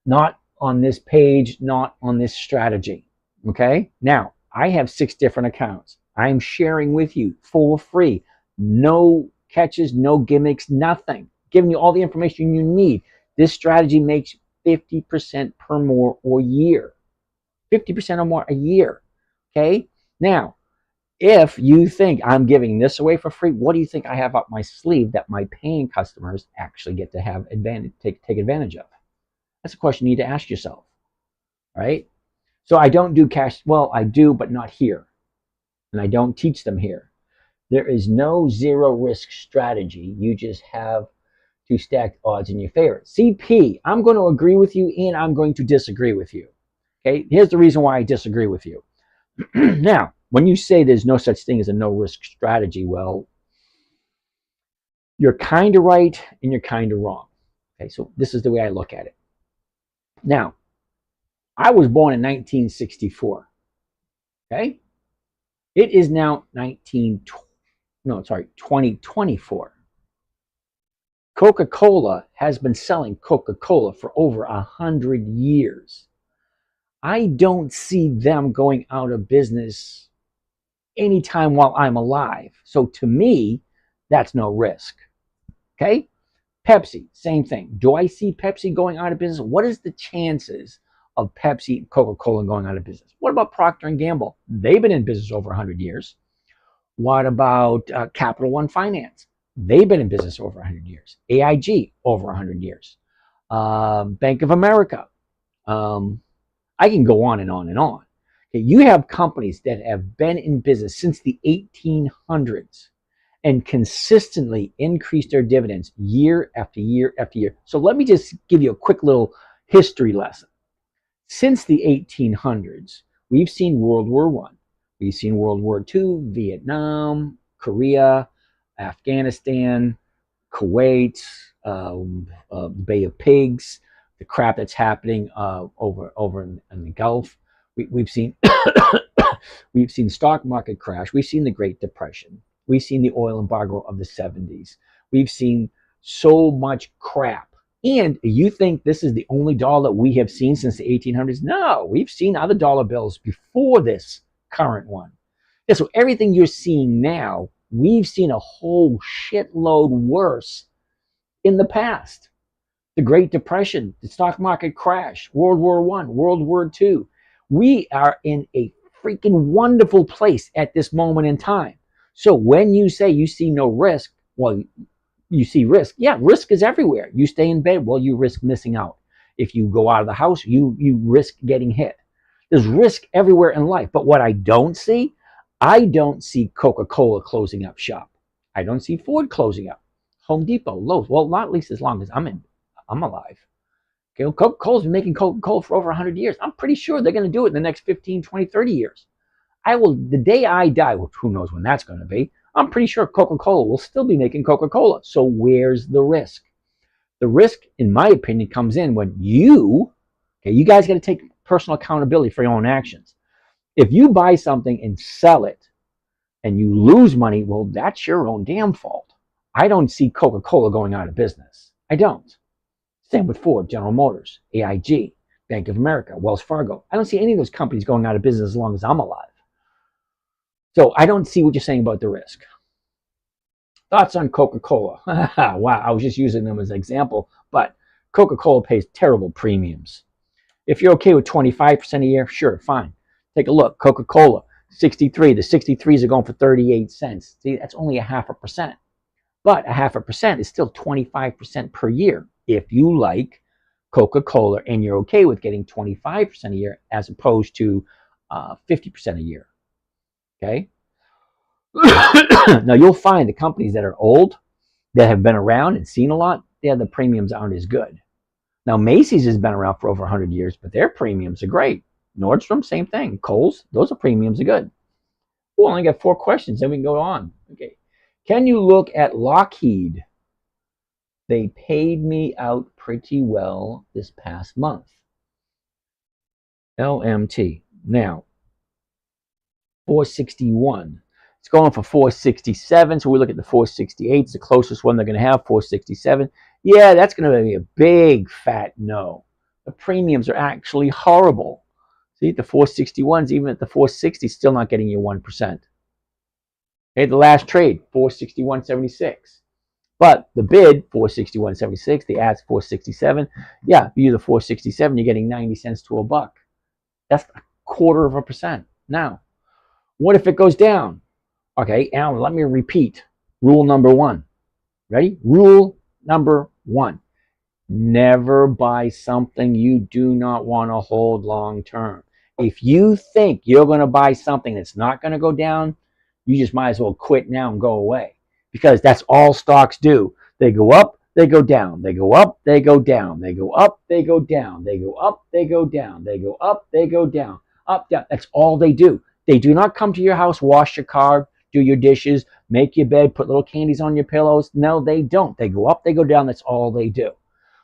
Not on this page, not on this strategy. Okay. Now, I have 6 different accounts. I'm sharing with you for free. No catches, no gimmicks, nothing. Giving you all the information you need. This strategy makes 50% per more or year. 50% or more a year. Okay. Now, if you think I'm giving this away for free, what do you think I have up my sleeve that my paying customers actually get to have take advantage of? That's a question you need to ask yourself, right? So I don't do cash. Well, I do, but not here. And I don't teach them here. There is no zero risk strategy. You just have to stack odds in your favor. CP, I'm going to agree with you and I'm going to disagree with you. Okay, here's the reason why I disagree with you. Now, when you say there's no such thing as a no risk strategy, well, you're kind of right and you're kind of wrong. Okay, so this is the way I look at it. Now, I was born in 1964. Okay, it is now 2024. Coca-Cola has been selling Coca-Cola for over 100 years. I don't see them going out of business anytime while I'm alive. So to me, that's no risk. Okay? Pepsi, same thing. Do I see Pepsi going out of business? What is the chances of Pepsi and Coca-Cola going out of business? What about Procter & Gamble? They've been in business over 100 years. What about Capital One Finance? They've been in business over 100 years. AIG, over 100 years. Bank of America. I can go on and on and on. Okay, you have companies that have been in business since the 1800s and consistently increased their dividends year after year after year. So let me just give you a quick little history lesson. Since the 1800s, we've seen World War I. We've seen World War II, Vietnam, Korea, Afghanistan, Kuwait, Bay of Pigs, the crap that's happening over in the Gulf. We've seen we've seen stock market crash. We've seen the Great Depression. We've seen the oil embargo of the 70s. We've seen so much crap. And you think this is the only dollar we have seen since the 1800s? No, we've seen other dollar bills before this current one. Yeah, so everything you're seeing now, we've seen a whole shitload worse in the past. The Great Depression, the stock market crash, World War I, World War II. We are in a freaking wonderful place at this moment in time. So when you say you see no risk, well, you see risk. Yeah, risk is everywhere. You stay in bed, well, you risk missing out. If you go out of the house, you risk getting hit. There's risk everywhere in life. But what I don't see Coca-Cola closing up shop. I don't see Ford closing up. Home Depot, Lowe's. Well, not at least as long as I'm alive. Okay, well, Coca-Cola's been making Coca-Cola for over 100 years. I'm pretty sure they're going to do it in the next 15, 20, 30 years. The day I die, which who knows when that's going to be, I'm pretty sure Coca-Cola will still be making Coca-Cola. So where's the risk? The risk, in my opinion, comes in when you guys got to take personal accountability for your own actions. If you buy something and sell it and you lose money, well, that's your own damn fault. I don't see Coca-Cola going out of business. I don't. Same with Ford, General Motors, AIG, Bank of America, Wells Fargo. I don't see any of those companies going out of business as long as I'm alive. So I don't see what you're saying about the risk. Thoughts on Coca-Cola? Wow, I was just using them as an example, but Coca-Cola pays terrible premiums. If you're okay with 25% a year, sure, fine. Take a look. Coca-Cola, 63. The 63s are going for 38 cents. See, that's only 0.5%. But 0.5% is still 25% per year if you like Coca-Cola and you're okay with getting 25% a year as opposed to 50% a year. Okay? Now, you'll find the companies that are old, that have been around and seen a lot, the premiums aren't as good. Now, Macy's has been around for over 100 years, but their premiums are great. Nordstrom, same thing. Kohl's, those are premiums are good. Oh, I only got 4 questions, then we can go on. Okay. Can you look at Lockheed? They paid me out pretty well this past month. LMT. Now, 461. It's going for 467, so we look at the 468. It's the closest one they're going to have, 467. Yeah, that's going to be a big fat no. The premiums are actually horrible. See, the 461s, even at the 460, still not getting you 1%. Okay, the last trade, 461.76. But the bid, 461.76, the ask 467. Yeah, if you use the 467, you're getting 90 cents to a buck. That's 0.25%. Now, what if it goes down? Okay, Alan, let me repeat. Rule number 1. Ready? Rule number 1. Never buy something you do not want to hold long term. If you think you're going to buy something that's not going to go down, you just might as well quit now and go away. Because that's all stocks do. They go up, they go down. They go up, they go down. They go up, they go down. They go up, they go down. They go up, they go down. Up, down. That's all they do. They do not come to your house, wash your car, do your dishes, make your bed, put little candies on your pillows. No, they don't. They go up, they go down. That's all they do.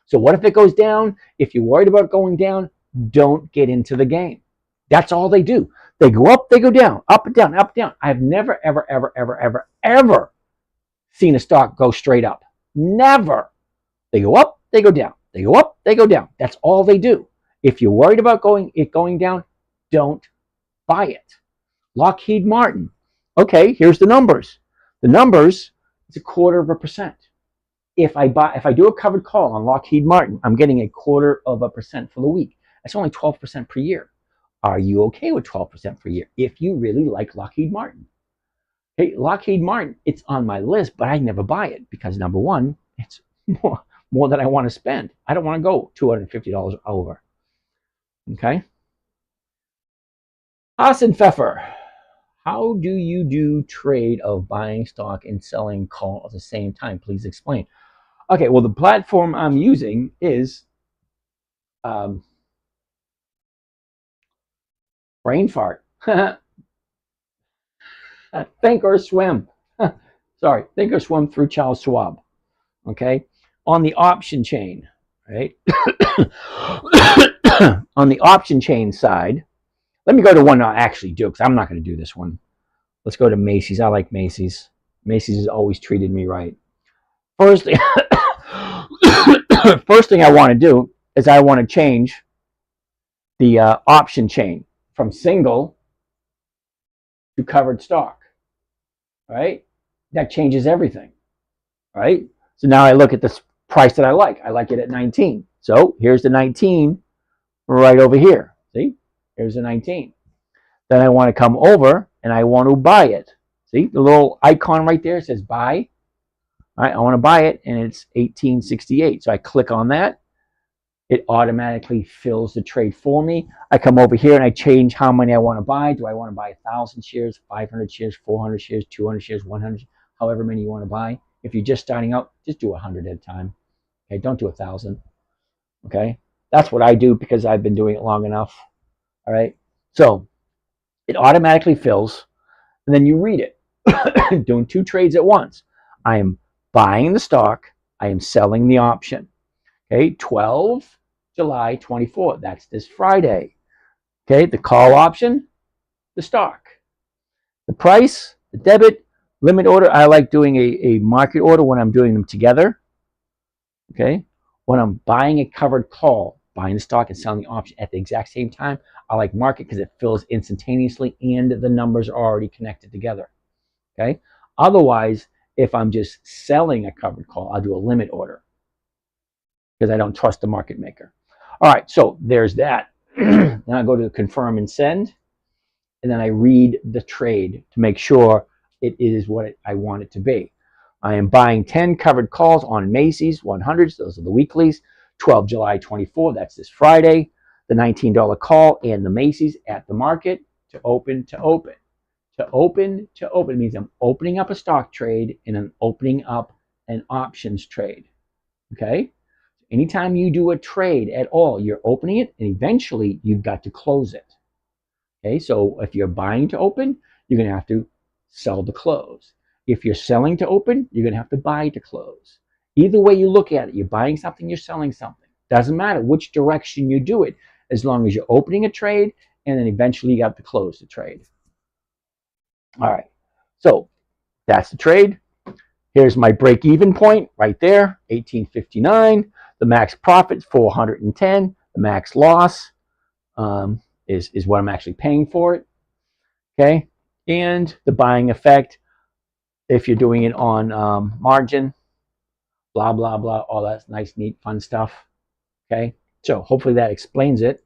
So what if it goes down? If you're worried about going down, don't get into the game. That's all they do. They go up, they go down, up and down, up and down. I've never, ever, ever, ever, ever, ever seen a stock go straight up. Never. They go up, they go down. They go up, they go down. That's all they do. If you're worried about it going down, don't buy it. Lockheed Martin. Okay, here's the numbers. The numbers is 0.25%. If I do a covered call on Lockheed Martin, I'm getting 0.25% for the week. That's only 12% per year. Are you okay with 12% per year if you really like Lockheed Martin? Hey, Lockheed Martin, it's on my list, but I never buy it because number 1, it's more than I want to spend. I don't want to go $250 over. Okay? Hassan Pfeffer. How do you do trade of buying stock and selling call at the same time? Please explain. Okay, well, the platform I'm using is brain fart. Think or swim. Sorry, think or swim through Charles Schwab. Okay, on the option chain, right? On the option chain side, let me go to one I actually do because I'm not going to do this one. Let's go to Macy's. I like Macy's. Macy's has always treated me right. First thing I want to do is I want to change the option chain from single to covered stock. Right? That changes everything. Right? So now I look at this price that I like. I like it at 19. So here's the 19 right over here. See? Here's the 19. Then I want to come over and I want to buy it. See? The little icon right there says buy. All right, I want to buy it and it's 1868. So I click on that. It automatically fills the trade for me. I come over here and I change how many I want to buy. Do I want to buy 1,000 shares, 500 shares, 400 shares, 200 shares, 100, however many you want to buy. If you're just starting out, just do 100 at a time. Okay, don't do 1,000. Okay, that's what I do because I've been doing it long enough. All right, so it automatically fills, and then you read it. Doing 2 trades at once. I am buying the stock. I am selling the option. Okay, 12 July 24. That's this Friday. Okay, the call option, the stock. The price, the debit, limit order. I like doing a market order when I'm doing them together. Okay, when I'm buying a covered call, buying the stock and selling the option at the exact same time, I like market because it fills instantaneously and the numbers are already connected together. Okay, otherwise, if I'm just selling a covered call, I'll do a limit order because I don't trust the market maker. All right, so there's that. Then I go to confirm and send, and then I read the trade to make sure it is what I want it to be. I am buying 10 covered calls on Macy's 100s. Those are the weeklies. 12 July 24, that's this Friday. The $19 call and the Macy's at the market to open to open. To open to open means I'm opening up a stock trade and I'm opening up an options trade. Okay? Anytime you do a trade at all, you're opening it and eventually you've got to close it. Okay, so if you're buying to open, you're going to have to sell to close. If you're selling to open, you're going to have to buy to close. Either way you look at it, you're buying something, you're selling something. Doesn't matter which direction you do it, as long as you're opening a trade and then eventually you have to close the trade. All right, so that's the trade. Here's my break-even point right there, 1859. The max profit, 410. The max loss is what I'm actually paying for it. Okay, and the buying effect, if you're doing it on margin, blah, blah, blah, all that nice, neat, fun stuff. Okay, so hopefully that explains it.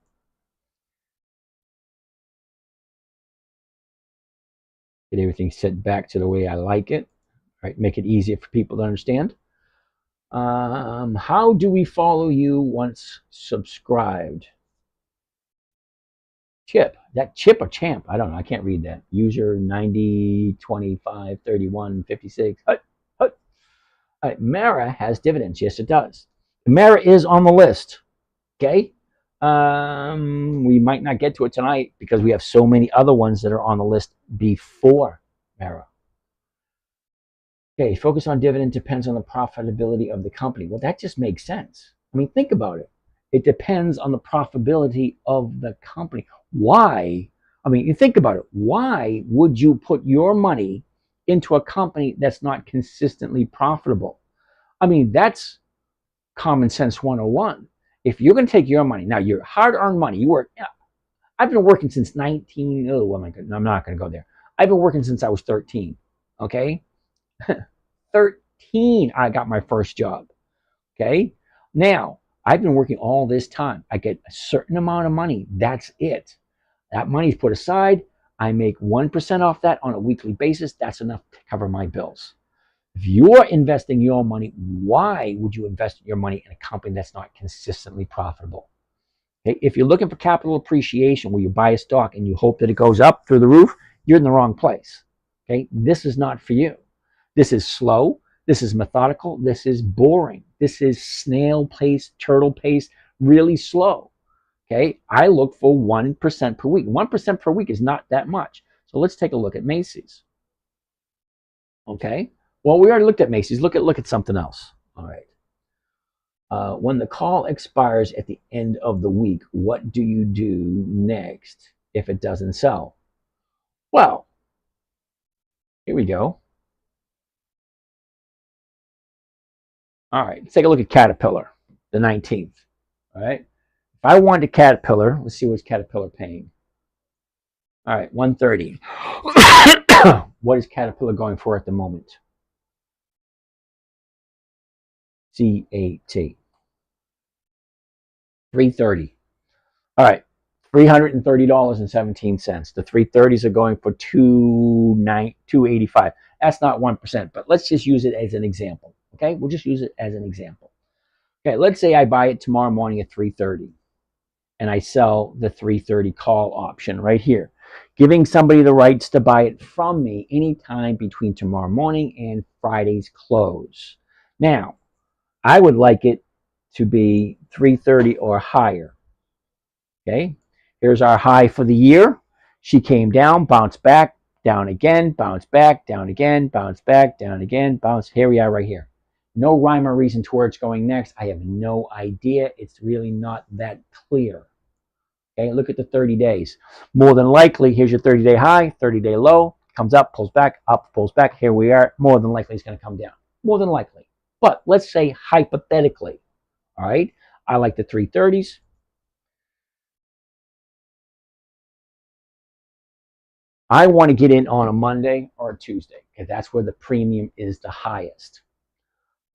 Get everything set back to the way I like it, right? Make it easier for people to understand. How do we follow you once subscribed? Chip, that Chip or Champ? I don't know. I can't read that. User 90, 25, 31, 56. All right, Mara has dividends. Yes, it does. Mara is on the list. Okay. We might not get to it tonight because we have so many other ones that are on the list before Mara. Okay, focus on dividend depends on the profitability of the company. Well, that just makes sense. I mean, think about it. It depends on the profitability of the company. Why? I mean, you think about it. Why would you put your money into a company that's not consistently profitable? I mean, that's common sense 101. If you're going to take your money, now your hard-earned money, you work. I've been working since 19. Oh, my God, I'm not going to go there. I've been working since I was 13. Okay, 13. I got my first job. Okay, now I've been working all this time. I get a certain amount of money. That's it. That money's put aside. I make 1% off that on a weekly basis. That's enough to cover my bills. If you're investing your money, why would you invest your money in a company that's not consistently profitable? Okay? If you're looking for capital appreciation where you buy a stock and you hope that it goes up through the roof, you're in the wrong place. Okay? This is not for you. This is slow. This is methodical. This is boring. This is snail pace, turtle pace, really slow. Okay? I look for 1% per week. 1% per week is not that much. So let's take a look at Macy's. Okay? Well, we already looked at Macy's. Look at something else. All right. When the call expires at the end of the week, what do you do next if it doesn't sell? Well, here we go. All right, let's take a look at Caterpillar, the 19th. All right. If I wanted Caterpillar, let's see what's Caterpillar paying. All right, 130. What is Caterpillar going for at the moment? CAT. 330. All right, $330.17. The 330s are going for 285. That's not 1%, but let's just use it as an example. Okay, we'll just use it as an example. Okay, let's say I buy it tomorrow morning at 330 and I sell the 330 call option right here, giving somebody the rights to buy it from me anytime between tomorrow morning and Friday's close. Now, I would like it to be 330 or higher. Okay, here's our high for the year. She came down, bounced back, down again, bounced back, down again, bounced back, down again, bounced. Here we are right here. No rhyme or reason to where it's going next. I have no idea. It's really not that clear. Okay, look at the 30 days. More than likely, here's your 30-day high, 30-day low, comes up, pulls back, up, pulls back. Here we are. More than likely, it's going to come down. More than likely. But let's say hypothetically, all right, I like the 330s. I want to get in on a Monday or a Tuesday because that's where the premium is the highest.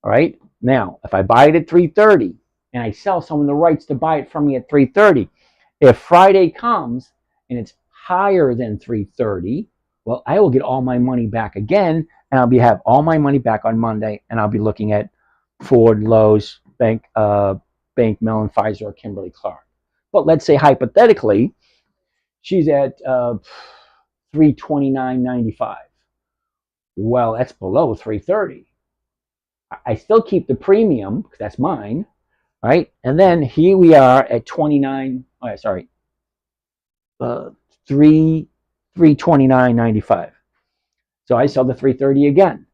All right. Now, if I buy it at 330 and I sell someone the rights to buy it from me at 330, if Friday comes and it's higher than 330, well, I will get all my money back again, and I'll have all my money back on Monday, and I'll be looking at Ford, Lowe's, Bank Mellon, Pfizer, or Kimberly Clark. But let's say hypothetically, she's at 329.95. Well, that's below 330. I still keep the premium because that's mine, right? And then here we are at 29. Oh, sorry, 329.95. So I sell the 330 again.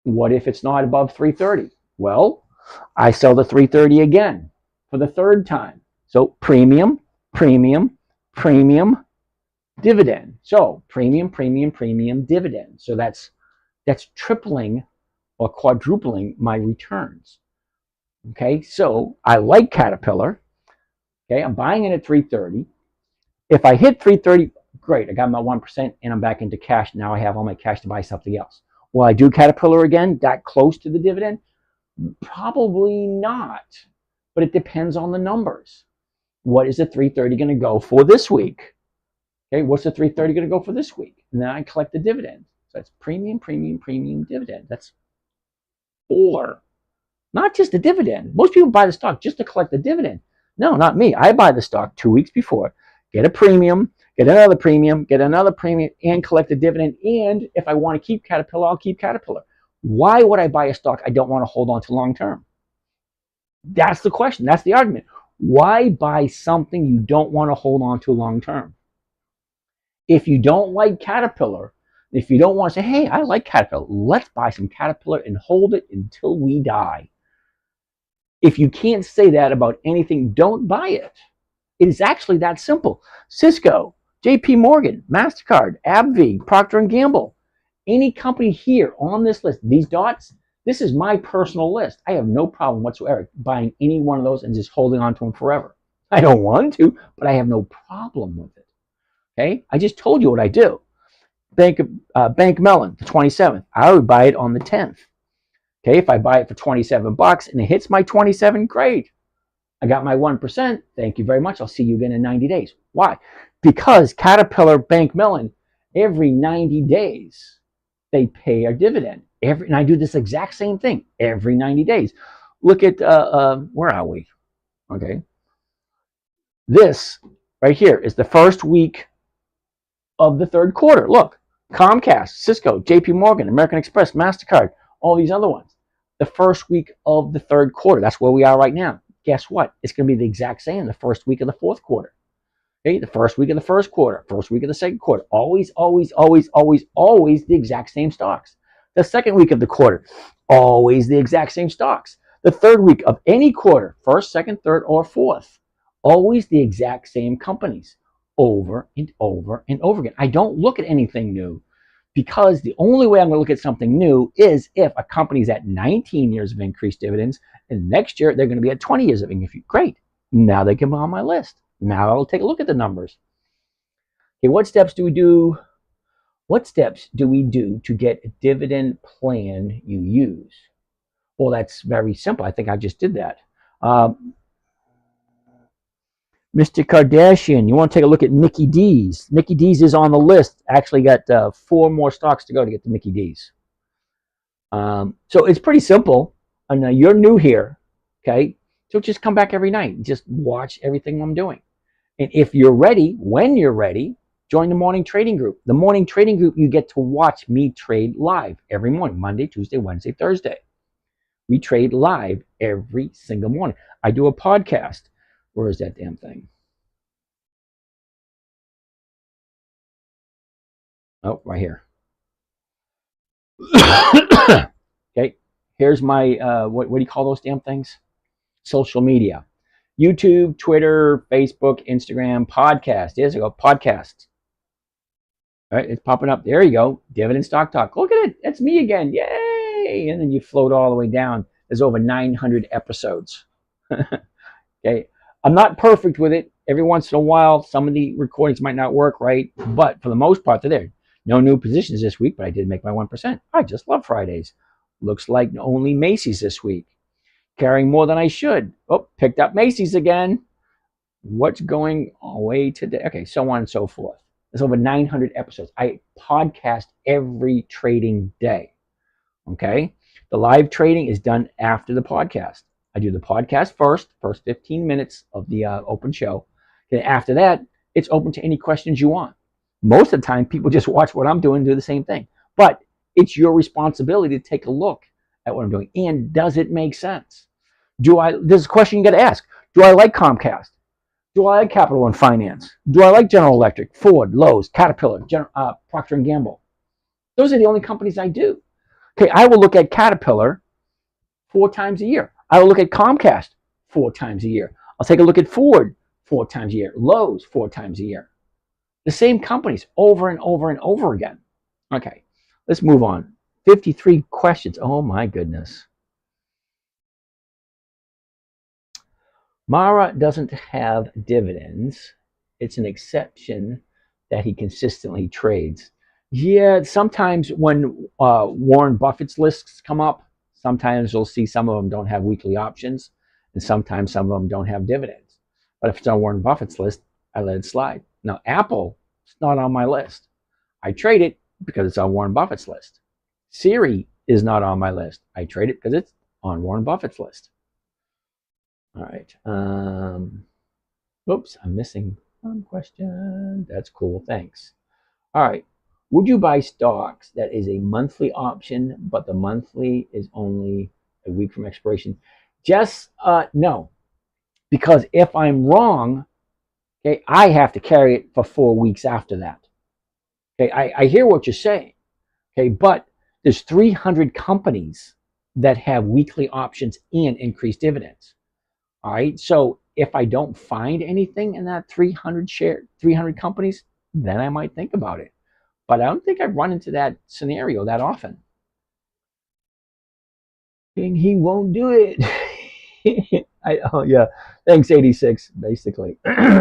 What if it's not above 330? Well, I sell the 330 again for the third time. So premium, premium, premium, dividend. So premium, premium, premium, dividend. So that's tripling or quadrupling my returns. Okay, so I like Caterpillar. Okay, I'm buying it at 330. If I hit 330, great, I got my 1% and I'm back into cash. Now I have all my cash to buy something else. Will I do Caterpillar again that close to the dividend? Probably not, but it depends on the numbers. What is the 330 going to go for this week? Okay, what's the 330 going to go for this week? And then I collect the dividend. So that's premium, premium, premium, dividend. That's 4. Not just the dividend. Most people buy the stock just to collect the dividend. No, not me. I buy the stock 2 weeks before, get a premium, get another premium, get another premium, and collect the dividend. And if I want to keep Caterpillar, I'll keep Caterpillar. Why would I buy a stock I don't want to hold on to long term? That's the question. That's the argument. Why buy something you don't want to hold on to long term? If you don't like Caterpillar, if you don't want to say, hey, I like Caterpillar, let's buy some Caterpillar and hold it until we die. If you can't say that about anything, don't buy it. It is actually that simple. Cisco, JP Morgan, MasterCard, AbbVie, Procter & Gamble, any company here on this list, these dots, this is my personal list. I have no problem whatsoever buying any one of those and just holding on to them forever. I don't want to, but I have no problem with it. Okay? I just told you what I do. Bank Mellon, the 27th. I would buy it on the 10th. Okay, if I buy it for $27 and it hits my 27, great. I got my 1%. Thank you very much. I'll see you again in 90 days. Why? Because Caterpillar, Bank Mellon, every 90 days, they pay a dividend. And I do this exact same thing every 90 days. Look at, where are we? Okay. This right here is the first week of the third quarter. Look, Comcast, Cisco, JP Morgan, American Express, MasterCard, all these other ones. The first week of the third quarter. That's where we are right now. Guess what? It's going to be the exact same the first week of the fourth quarter. Okay, the first week of the first quarter, first week of the second quarter. Always, always, always, always, always the exact same stocks. The second week of the quarter, always the exact same stocks. The third week of any quarter, first, second, third, or fourth, always the exact same companies over and over and over again. I don't look at anything new because the only way I'm going to look at something new is if a company's at 19 years of increased dividends and next year they're going to be at 20 years of increased. Great. Now they can be on my list. Now I'll take a look at the numbers. Okay, what steps do we do? What steps do we do to get a dividend plan you use? Well, that's very simple. I think I just did that. Mr. Kardashian, you want to take a look at Mickey D's. Mickey D's is on the list. Actually got 4 more stocks to go to get to Mickey D's. So it's pretty simple. And you're new here, okay? So just come back every night. Just watch everything I'm doing. And if you're ready, when you're ready, join the morning trading group. The morning trading group, you get to watch me trade live every morning, Monday, Tuesday, Wednesday, Thursday. We trade live every single morning. I do a podcast. Where is that damn thing? Oh, right here. Okay, here's my what do you call those damn things? Social media. YouTube, Twitter, Facebook, Instagram, podcast. There's a go, podcast. All right, it's popping up. There you go. Dividend Stock Talk. Look at it. That's me again. Yay! And then you float all the way down. There's over 900 episodes. Okay. I'm not perfect with it. Every once in a while, some of the recordings might not work right, but for the most part, they're there. No new positions this week, but I did make my 1%. I just love Fridays. Looks like only Macy's this week. Carrying more than I should. Oh, picked up Macy's again. What's going away today? Okay, so on and so forth. There's over 900 episodes. I podcast every trading day. Okay. The live trading is done after the podcast. I do the podcast first 15 minutes of the open show. Then after that, it's open to any questions you want. Most of the time, people just watch what I'm doing and do the same thing. But it's your responsibility to take a look at what I'm doing. And does it make sense? There's a question you got to ask. Do I like Comcast? Do I like Capital One Finance? Do I like General Electric, Ford, Lowe's, Caterpillar, Procter & Gamble? Those are the only companies I do. Okay, I will look at Caterpillar 4 times a year. I will look at Comcast 4 times a year. I'll take a look at Ford 4 times a year. Lowe's 4 times a year. The same companies over and over and over again. Okay, let's move on. 53 questions. Oh my goodness. Mara doesn't have dividends. It's an exception that he consistently trades. Yeah, sometimes when Warren Buffett's lists come up, sometimes you'll see some of them don't have weekly options, and sometimes some of them don't have dividends. But if it's on Warren Buffett's list, I let it slide. Now, Apple is not on my list. I trade it because it's on Warren Buffett's list. Siri is not on my list. I trade it because it's on Warren Buffett's list. All right. Oops, I'm missing one question. That's cool. Thanks. All right. Would you buy stocks that is a monthly option, but the monthly is only a week from expiration? Just no, because if I'm wrong, okay, I have to carry it for 4 weeks after that. Okay, I hear what you're saying. Okay, but there's 300 companies that have weekly options and increased dividends. All right, so if I don't find anything in that 300 companies, then I might think about it. But I don't think I've run into that scenario that often. He won't do it. Oh yeah, thanks 86 basically.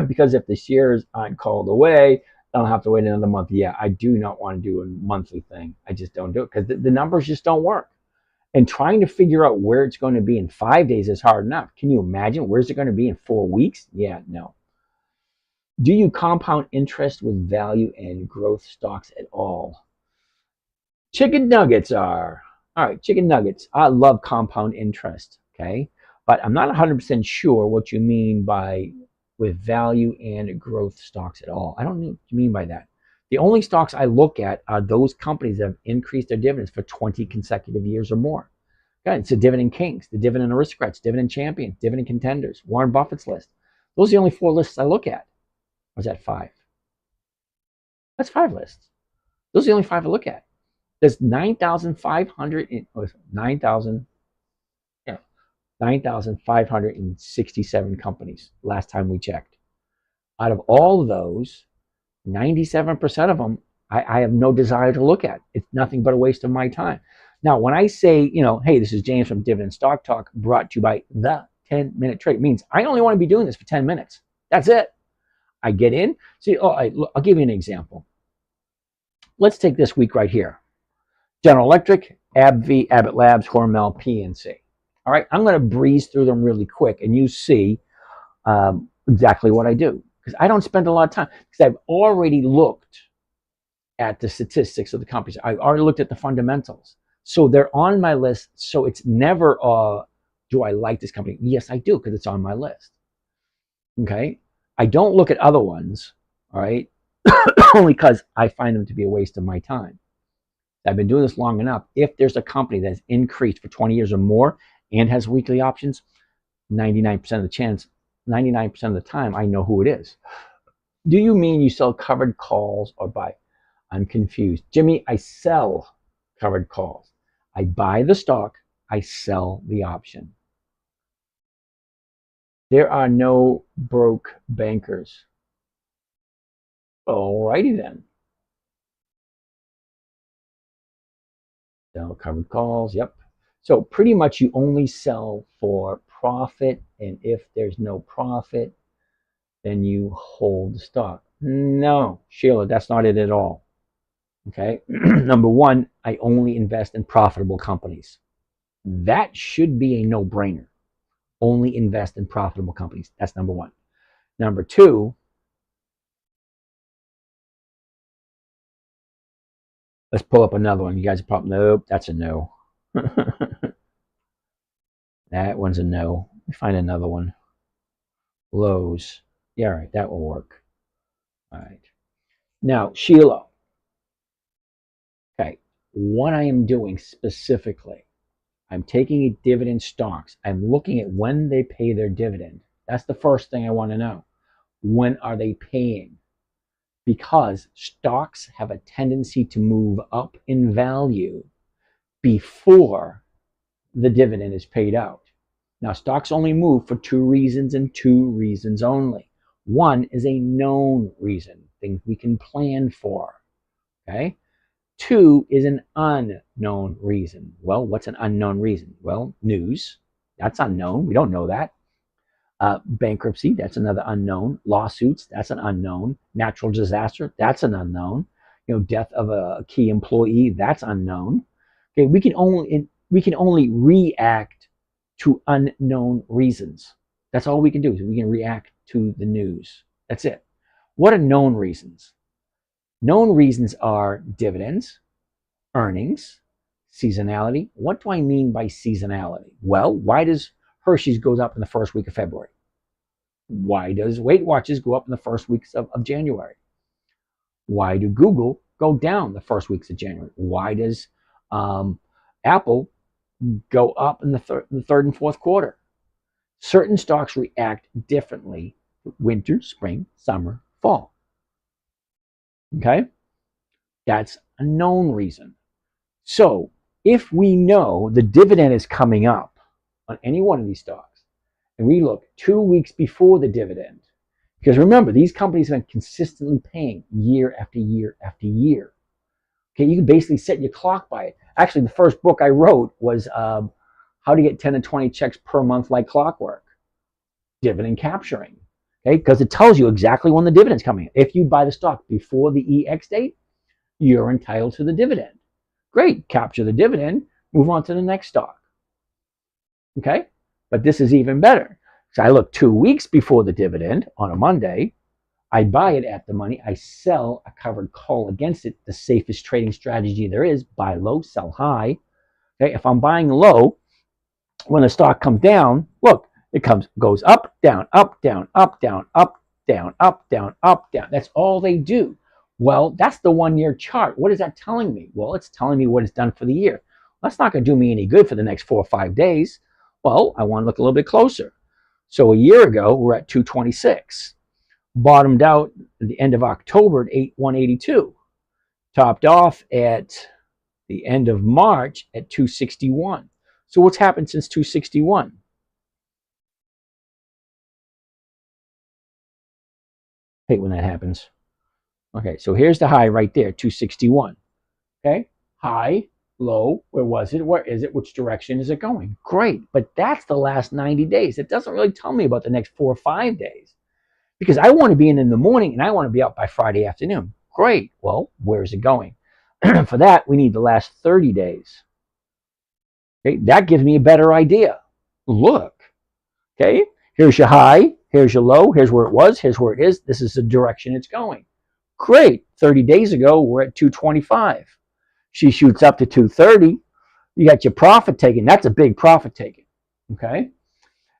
Because if the shares aren't called away, I'll have to wait another month. Yeah, I do not want to do a monthly thing. I just don't do it because the numbers just don't work. And trying to figure out where it's going to be in 5 days is hard enough. Can you imagine where's it going to be in 4 weeks? Yeah, no. Do you compound interest with value and growth stocks at all? Chicken nuggets are. All right, chicken nuggets. I love compound interest, okay? But I'm not 100% sure what you mean by with value and growth stocks at all. I don't know what you mean by that. The only stocks I look at are those companies that have increased their dividends for 20 consecutive years or more. Okay, it's the dividend kings, the dividend aristocrats, dividend champions, dividend contenders, Warren Buffett's list. Those are the only 4 lists I look at. Or is that 5? That's 5 lists. Those are the only 5 I look at. There's 9,567 companies last time we checked. Out of all of those, 97% of them I have no desire to look at. It's nothing but a waste of my time. Now, when I say, hey, this is James from Dividend Stock Talk, brought to you by the 10-minute trade, it means I only want to be doing this for 10 minutes. That's it. I get in. See, I'll give you an example. Let's take this week right here. General Electric, AbbVie, Abbott Labs, Hormel, PNC. All right, I'm going to breeze through them really quick, and you see exactly what I do. Because I don't spend a lot of time, because I've already looked at the statistics of the companies. I've already looked at the fundamentals. So they're on my list, so it's never, do I like this company? Yes, I do, because it's on my list. Okay? I don't look at other ones, all right, only because I find them to be a waste of my time. I've been doing this long enough. If there's a company that's increased for 20 years or more and has weekly options, 99% of the time, I know who it is. Do you mean you sell covered calls or buy? I'm confused. Jimmy, I sell covered calls. I buy the stock, I sell the option. There are no broke bankers. Alrighty then. Sell covered calls, yep. So pretty much you only sell for profit, and if there's no profit, then you hold the stock. No, Sheila, that's not it at all. Okay. Number one, I only invest in profitable companies. That should be a no-brainer. Only invest in profitable companies. That's number one. Number two, let's pull up another one. You guys are probably, nope, that's a no. That one's a no. Let me find another one. Lowe's. Yeah, all right, that will work. All right. Now, Sheila. Okay, what I am doing specifically, I'm taking dividend stocks. I'm looking at when they pay their dividend. That's the first thing I want to know. When are they paying? Because stocks have a tendency to move up in value before the dividend is paid out. Now, stocks only move for two reasons and two reasons only. One is a known reason, things we can plan for. Okay? Two is an unknown reason. Well, what's an unknown reason? Well, news. That's unknown. We don't know that. Bankruptcy, that's another unknown. Lawsuits, that's an unknown. Natural disaster, that's an unknown. Death of a key employee, that's unknown. Okay, we can only react to unknown reasons. That's all we can do is we can react to the news. That's it. What are known reasons? Known reasons are dividends, earnings, seasonality. What do I mean by seasonality? Well, why does Hershey's goes up in the first week of February? Why does Weight Watchers go up in the first weeks of January? Why do Google go down the first weeks of January? Why does Apple go up in the third and fourth quarter? Certain stocks react differently: winter, spring, summer, fall. Okay? That's a known reason. So if we know the dividend is coming up on any one of these stocks, and we look 2 weeks before the dividend, because remember, these companies have been consistently paying year after year after year. Okay, you can basically set your clock by it. Actually, the first book I wrote was How to Get 10 to 20 Checks Per Month Like Clockwork. Dividend capturing. Okay, because it tells you exactly when the dividend's coming. If you buy the stock before the EX date, you're entitled to the dividend. Great, capture the dividend, move on to the next stock. Okay, but this is even better. So I look 2 weeks before the dividend on a Monday. I buy it at the money. I sell a covered call against it. The safest trading strategy there is: buy low, sell high. Okay, if I'm buying low, when the stock comes down, look, it goes up, down, up, down, up, down, up, down, up, down, up, down. That's all they do. Well, that's the 1 year chart. What is that telling me? Well, it's telling me what it's done for the year. That's not going to do me any good for the next 4 or 5 days. Well, I want to look a little bit closer. So a year ago, we're at 226. Bottomed out at the end of October at 182. Topped off at the end of March at 261. So what's happened since 261? Hate when that happens. Okay, so here's the high right there, 261. Okay, high, low, where was it? Where is it? Which direction is it going? Great, but that's the last 90 days. It doesn't really tell me about the next 4 or 5 days, because I want to be in the morning and I want to be out by Friday afternoon. Great, well, where's it going? For that, we need the last 30 days. Okay, that gives me a better idea. Look, okay, here's your high, here's your low, here's where it was, here's where it is. This is the direction it's going. Great, 30 days ago, we're at 225. She shoots up to 230. You got your profit taken. That's a big profit taken. Okay,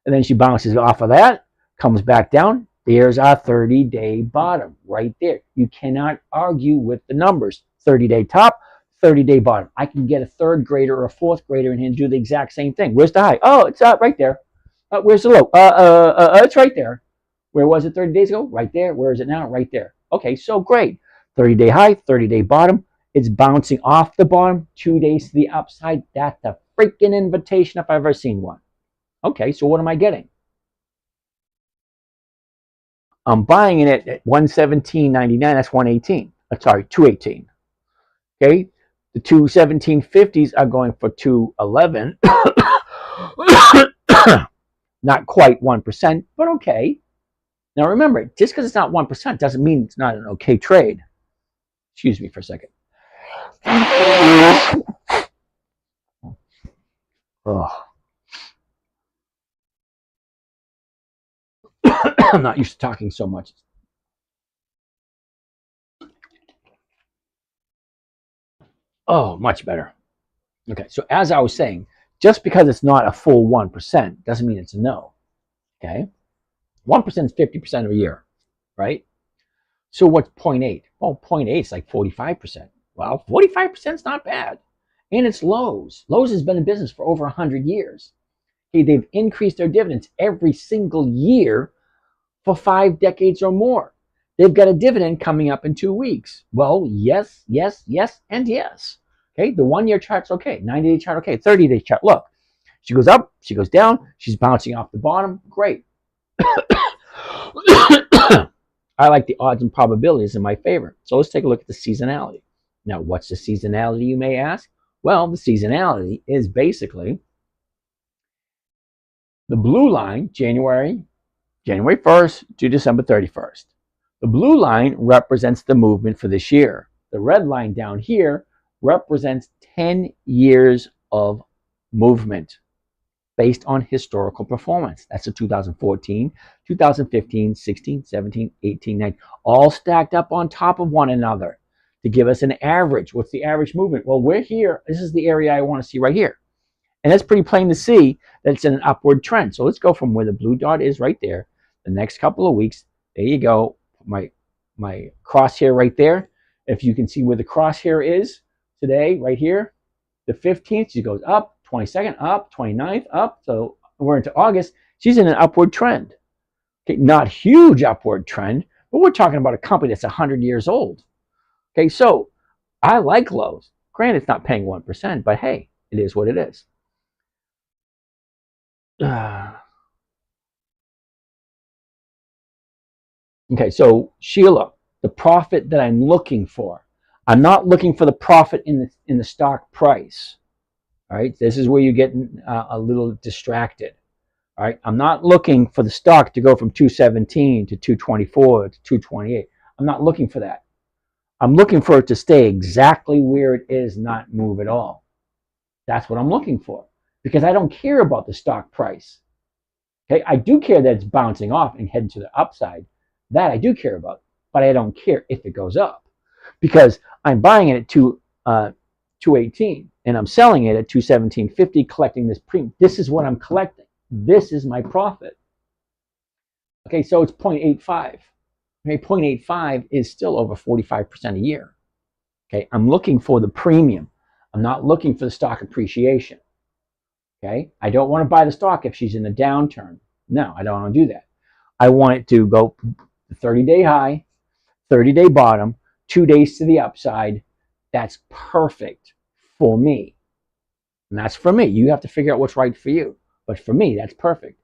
and then she bounces off of that, comes back down. There's our 30-day bottom right there. You cannot argue with the numbers. 30-day top, 30-day bottom. I can get a third grader or a fourth grader in here and do the exact same thing. Where's the high? Oh, it's right there. Where's the low? It's right there. Where was it 30 days ago? Right there. Where is it now? Right there. Okay, so great. 30-day high, 30-day bottom. It's bouncing off the bottom, 2 days to the upside. That's a freaking invitation if I've ever seen one. Okay, so what am I getting? I'm buying it at 117.99. That's 118. Sorry, 218. Okay, the 217.50s are going for 211. Not quite 1%, but okay. Now remember, just because it's not 1% doesn't mean it's not an okay trade. Excuse me for a second. Oh. I'm not used to talking so much. Oh, much better. Okay, so as I was saying, just because it's not a full 1% doesn't mean it's a no. Okay, 1% is 50% of a year, right? So what's 0.8? Well, 0.8 is like 45%. Well, 45% is not bad. And it's Lowe's. Lowe's has been in business for over 100 years. Okay, they've increased their dividends every single year for 5 decades or more. They've got a dividend coming up in 2 weeks. Well, yes, yes, yes, and yes. Okay, the 1-year chart's okay, 90-day chart okay, 30-day chart. Look, she goes up, she goes down, she's bouncing off the bottom. Great. I like the odds and probabilities in my favor. So let's take a look at the seasonality. Now, what's the seasonality, you may ask? Well, the seasonality is basically the blue line, January 1st to December 31st. The blue line represents the movement for this year. The red line down here represents 10 years of movement based on historical performance. That's the 2014, 2015, 16, 17, 18, 19, all stacked up on top of one another to give us an average. What's the average movement? Well, we're here. This is the area I want to see right here. And it's pretty plain to see that it's in an upward trend. So let's go from where the blue dot is right there. The next couple of weeks, there you go. My crosshair right there. If you can see where the crosshair is today, right here, the 15th, she goes up, 22nd, up, 29th, up. So we're into August. She's in an upward trend. Okay, not huge upward trend, but we're talking about a company that's 100 years old. Okay, so I like Lowe's. Granted, it's not paying 1%, but hey, it is what it is. Okay, so Sheila, the profit that I'm looking for, I'm not looking for the profit in the stock price. All right, this is where you get a little distracted. All right, I'm not looking for the stock to go from 217 to 224 to 228. I'm not looking for that. I'm looking for it to stay exactly where it is, not move at all. That's what I'm looking for, because I don't care about the stock price. Okay, I do care that it's bouncing off and heading to the upside. That I do care about, but I don't care if it goes up, because I'm buying it at 218 and I'm selling it at 217.50, collecting this premium. This is what I'm collecting. This is my profit. Okay, so it's 0.85. Okay, 0.85 is still over 45% a year. Okay, I'm looking for the premium. I'm not looking for the stock appreciation. Okay, I don't want to buy the stock if she's in a downturn. No, I don't want to do that. I want it to go 30-day high, 30-day bottom, 2 days to the upside. That's perfect for me. And that's for me. You have to figure out what's right for you. But for me, that's perfect.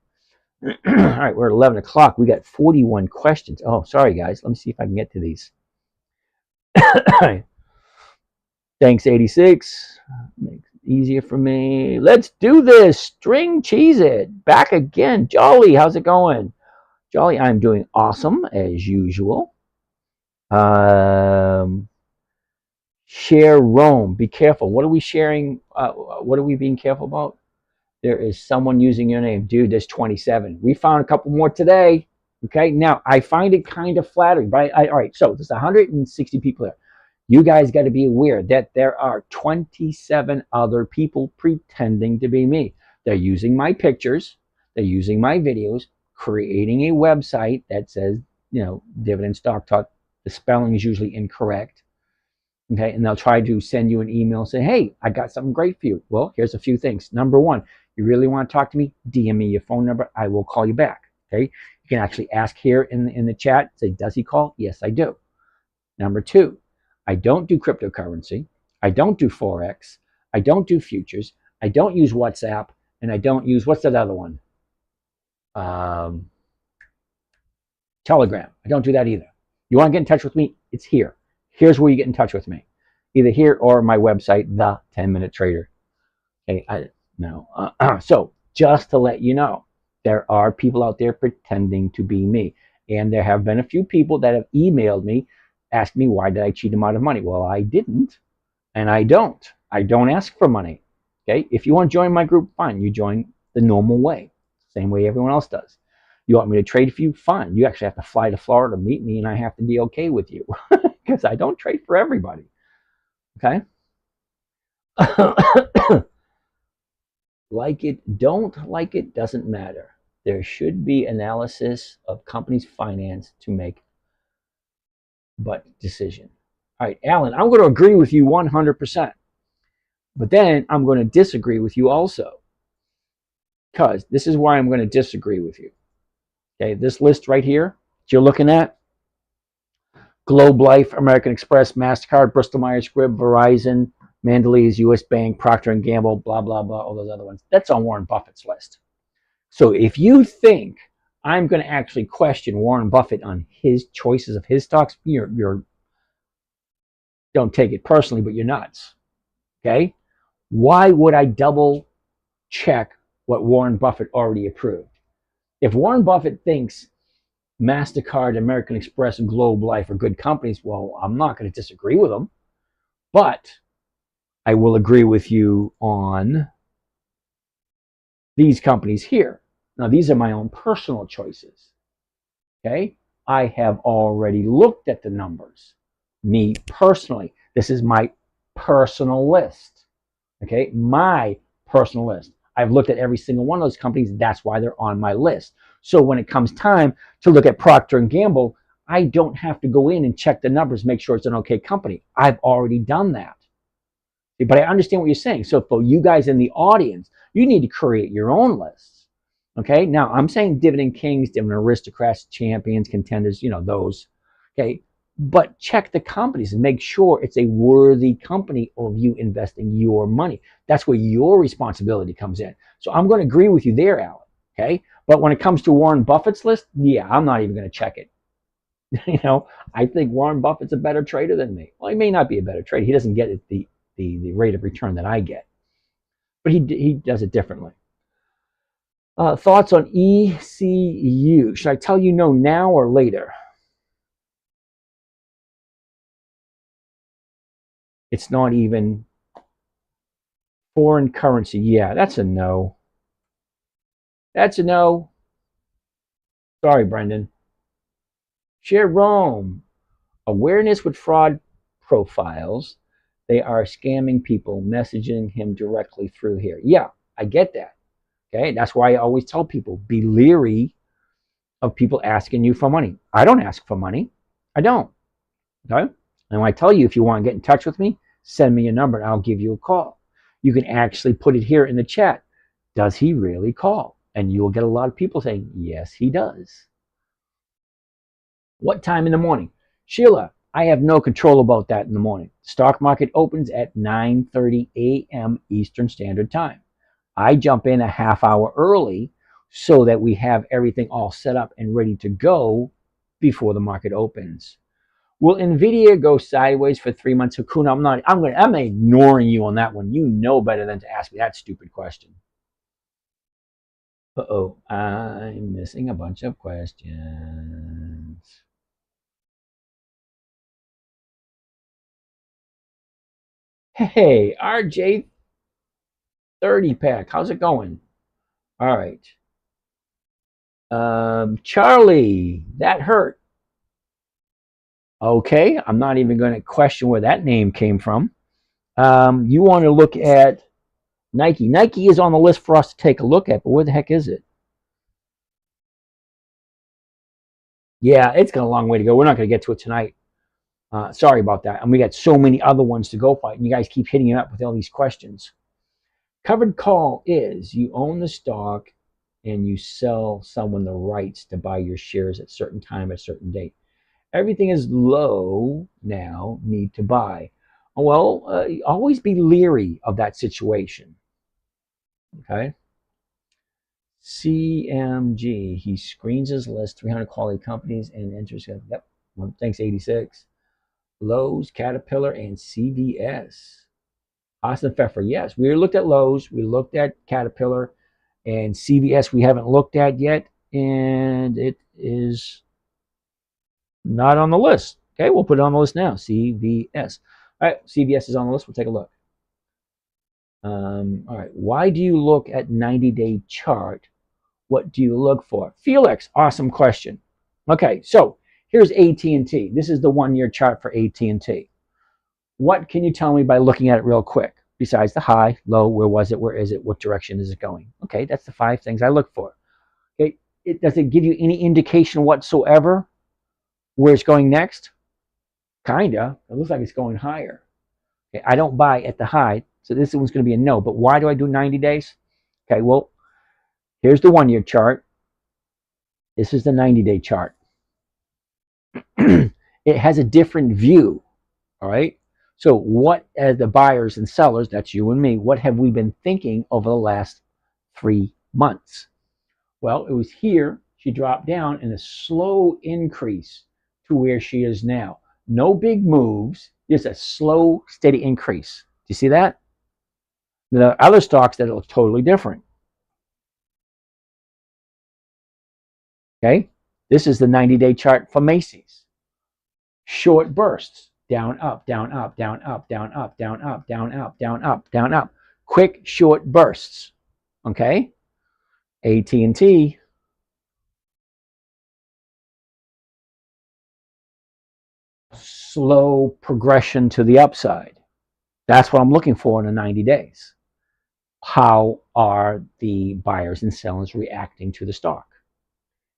All right, we're at 11 o'clock. We got 41 questions. Oh, sorry, guys. Let me see if I can get to these. Thanks, 86. Makes it easier for me. Let's do this. String cheese it. Back again. Jolly, how's it going? Jolly, I'm doing awesome as usual. Share Rome. Be careful. What are we sharing? What are we being careful about? There is someone using your name. Dude, there's 27. We found a couple more today. Okay, now I find it kind of flattering, but all right, so there's 160 people there. You guys got to be aware that there are 27 other people pretending to be me. They're using my pictures, they're using my videos, creating a website that says, Dividend Stock Talk. The spelling is usually incorrect. Okay, and they'll try to send you an email and say, hey, I got something great for you. Well, here's a few things. Number one, you really want to talk to me? DM me your phone number. I will call you back. Okay, you can actually ask here in the chat, say, does he call? Yes, I do. Number two, I don't do cryptocurrency. I don't do Forex. I don't do futures. I don't use WhatsApp. And I don't use, what's that other one? Um, Telegram. I don't do that either. You want to get in touch with me? It's here. Here's where you get in touch with me. Either here or my website, The 10-Minute Trader. Okay, so just to let you know, there are people out there pretending to be me. And there have been a few people that have emailed me, asked me why did I cheat them out of money. Well, I didn't, and I don't. I don't ask for money. Okay, if you want to join my group, fine. You join the normal way, same way everyone else does. You want me to trade for you? Fine. You actually have to fly to Florida to meet me, and I have to be okay with you because I don't trade for everybody. Okay. Like it, don't like it, doesn't matter. There should be analysis of companies' finance to make but decision. All right, Alan, I'm going to agree with you 100%. But then I'm going to disagree with you also. Because this is why I'm going to disagree with you. Okay, this list right here that you're looking at, Globe Life, American Express, MasterCard, Bristol Myers Squibb, Verizon, Mondelez, US Bank, Procter & Gamble, blah, blah, blah, all those other ones. That's on Warren Buffett's list. So if you think I'm going to actually question Warren Buffett on his choices of his stocks, you're don't take it personally, but you're nuts. Okay? Why would I double check what Warren Buffett already approved? If Warren Buffett thinks MasterCard, American Express, and Globe Life are good companies, well, I'm not going to disagree with them. But I will agree with you on these companies here. Now, these are my own personal choices. Okay? I have already looked at the numbers. Me personally. This is my personal list. Okay? My personal list. I've looked at every single one of those companies. That's why they're on my list. So when it comes time to look at Procter & Gamble, I don't have to go in and check the numbers, make sure it's an okay company. I've already done that. But I understand what you're saying. So for you guys in the audience, you need to create your own lists. Okay, now I'm saying dividend kings, dividend aristocrats, champions, contenders, those. Okay, but check the companies and make sure it's a worthy company of you investing your money. That's where your responsibility comes in. So I'm going to agree with you there, Alan. Okay, but when it comes to Warren Buffett's list, yeah, I'm not even going to check it. I think Warren Buffett's a better trader than me. Well, he may not be a better trader. He doesn't get the rate of return that I get, but he does it differently. Thoughts on ECU? Should I tell you no now or later? It's not even foreign currency. Yeah, that's a no. That's a no. Sorry, Brendan. Jerome. Awareness with fraud profiles. They are scamming people, messaging him directly through here. Yeah, I get that. Okay, that's why I always tell people, be leery of people asking you for money. I don't ask for money. I don't. Okay? And when I tell you, if you want to get in touch with me, send me a number and I'll give you a call. You can actually put it here in the chat. Does he really call? And you will get a lot of people saying, yes, he does. What time in the morning? Sheila, I have no control about that in the morning. Stock market opens at 9:30 a.m. Eastern Standard Time. I jump in a half hour early so that we have everything all set up and ready to go before the market opens. Will Nvidia go sideways for 3 months? Hakuna, I'm ignoring you on that one. You know better than to ask me that stupid question. Uh-oh, I'm missing a bunch of questions. Hey, RJ 30 pack, how's it going? All right. Charlie, that hurt. Okay, I'm not even going to question where that name came from. You want to look at Nike. Nike is on the list for us to take a look at, but where the heck is it? Yeah, it's got a long way to go. We're not going to get to it tonight. Sorry about that. And we got so many other ones to go fight, and you guys keep hitting it up with all these questions. Covered call is you own the stock and you sell someone the rights to buy your shares at a certain time, at a certain date. Everything is low now, need to buy. Well, always be leery of that situation. Okay. CMG, he screens his list, 300 quality companies, and enters. Yep. Well, thanks, 86. Lowe's, Caterpillar, and CVS. Austin Pfeffer, yes. We looked at Lowe's, we looked at Caterpillar, and CVS we haven't looked at yet, and it is not on the list. Okay, we'll put it on the list now. CVS. All right, CVS is on the list. We'll take a look. All right, why do you look at 90-day chart? What do you look for? Felix, awesome question. Okay, so here's AT&T. This is the 1-year chart for AT&T. What can you tell me by looking at it real quick? Besides the high, low, where was it, where is it, what direction is it going? Okay, that's the 5 things I look for. Okay, does it give you any indication whatsoever where it's going next? Kinda. It looks like it's going higher. Okay, I don't buy at the high, so this one's going to be a no. But why do I do 90 days? Okay, well, here's the 1-year chart. This is the 90-day chart. It has a different view. All right. So, what, as the buyers and sellers, that's you and me, what have we been thinking over the last 3 months? Well, it was here. She dropped down in a slow increase to where she is now. No big moves, just a slow, steady increase. Do you see that? The other stocks that look totally different. Okay. This is the 90-day chart for Macy's. Short bursts. Down, up, down, up, down, up, down, up, down, up, down, up, down, up, down, up. Quick, short bursts. Okay? AT&T. Slow progression to the upside. That's what I'm looking for in the 90 days. How are the buyers and sellers reacting to the stock?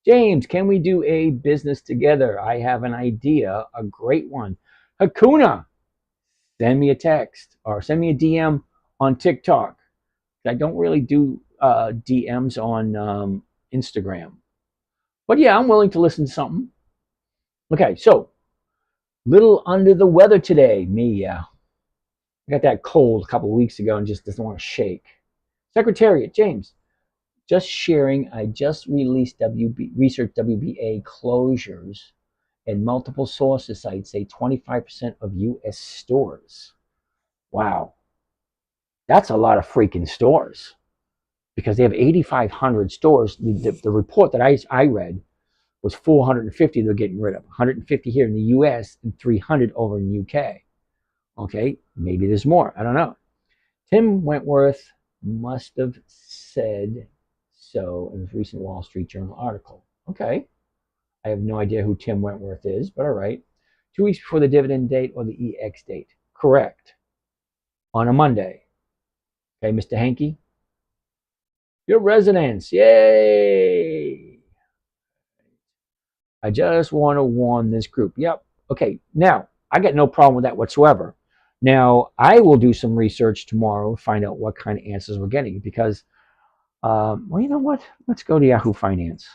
James, can we do a business together? I have an idea, a great one. Hakuna, send me a text or send me a DM on TikTok. I don't really do DMs on Instagram. But yeah, I'm willing to listen to something. Okay, so little under the weather today. Me, yeah. I got that cold a couple of weeks ago and just doesn't want to shake. Secretariat, James, just sharing. I just released research WBA closures, and multiple sources sites say 25% of U.S. stores. Wow, that's a lot of freaking stores because they have 8,500 stores. The report that I read was 450 they're getting rid of, 150 here in the U.S. and 300 over in the U.K. Okay, maybe there's more. I don't know. Tim Wentworth must have said so in his recent Wall Street Journal article. Okay, I have no idea who Tim Wentworth is, but all right. 2 weeks before the dividend date or the EX date. Correct. On a Monday. Okay, Mr. Hankey. Your residence. Yay! I just want to warn this group. Yep. Okay. Now, I got no problem with that whatsoever. Now, I will do some research tomorrow, find out what kind of answers we're getting because, well, you know what? Let's go to Yahoo Finance.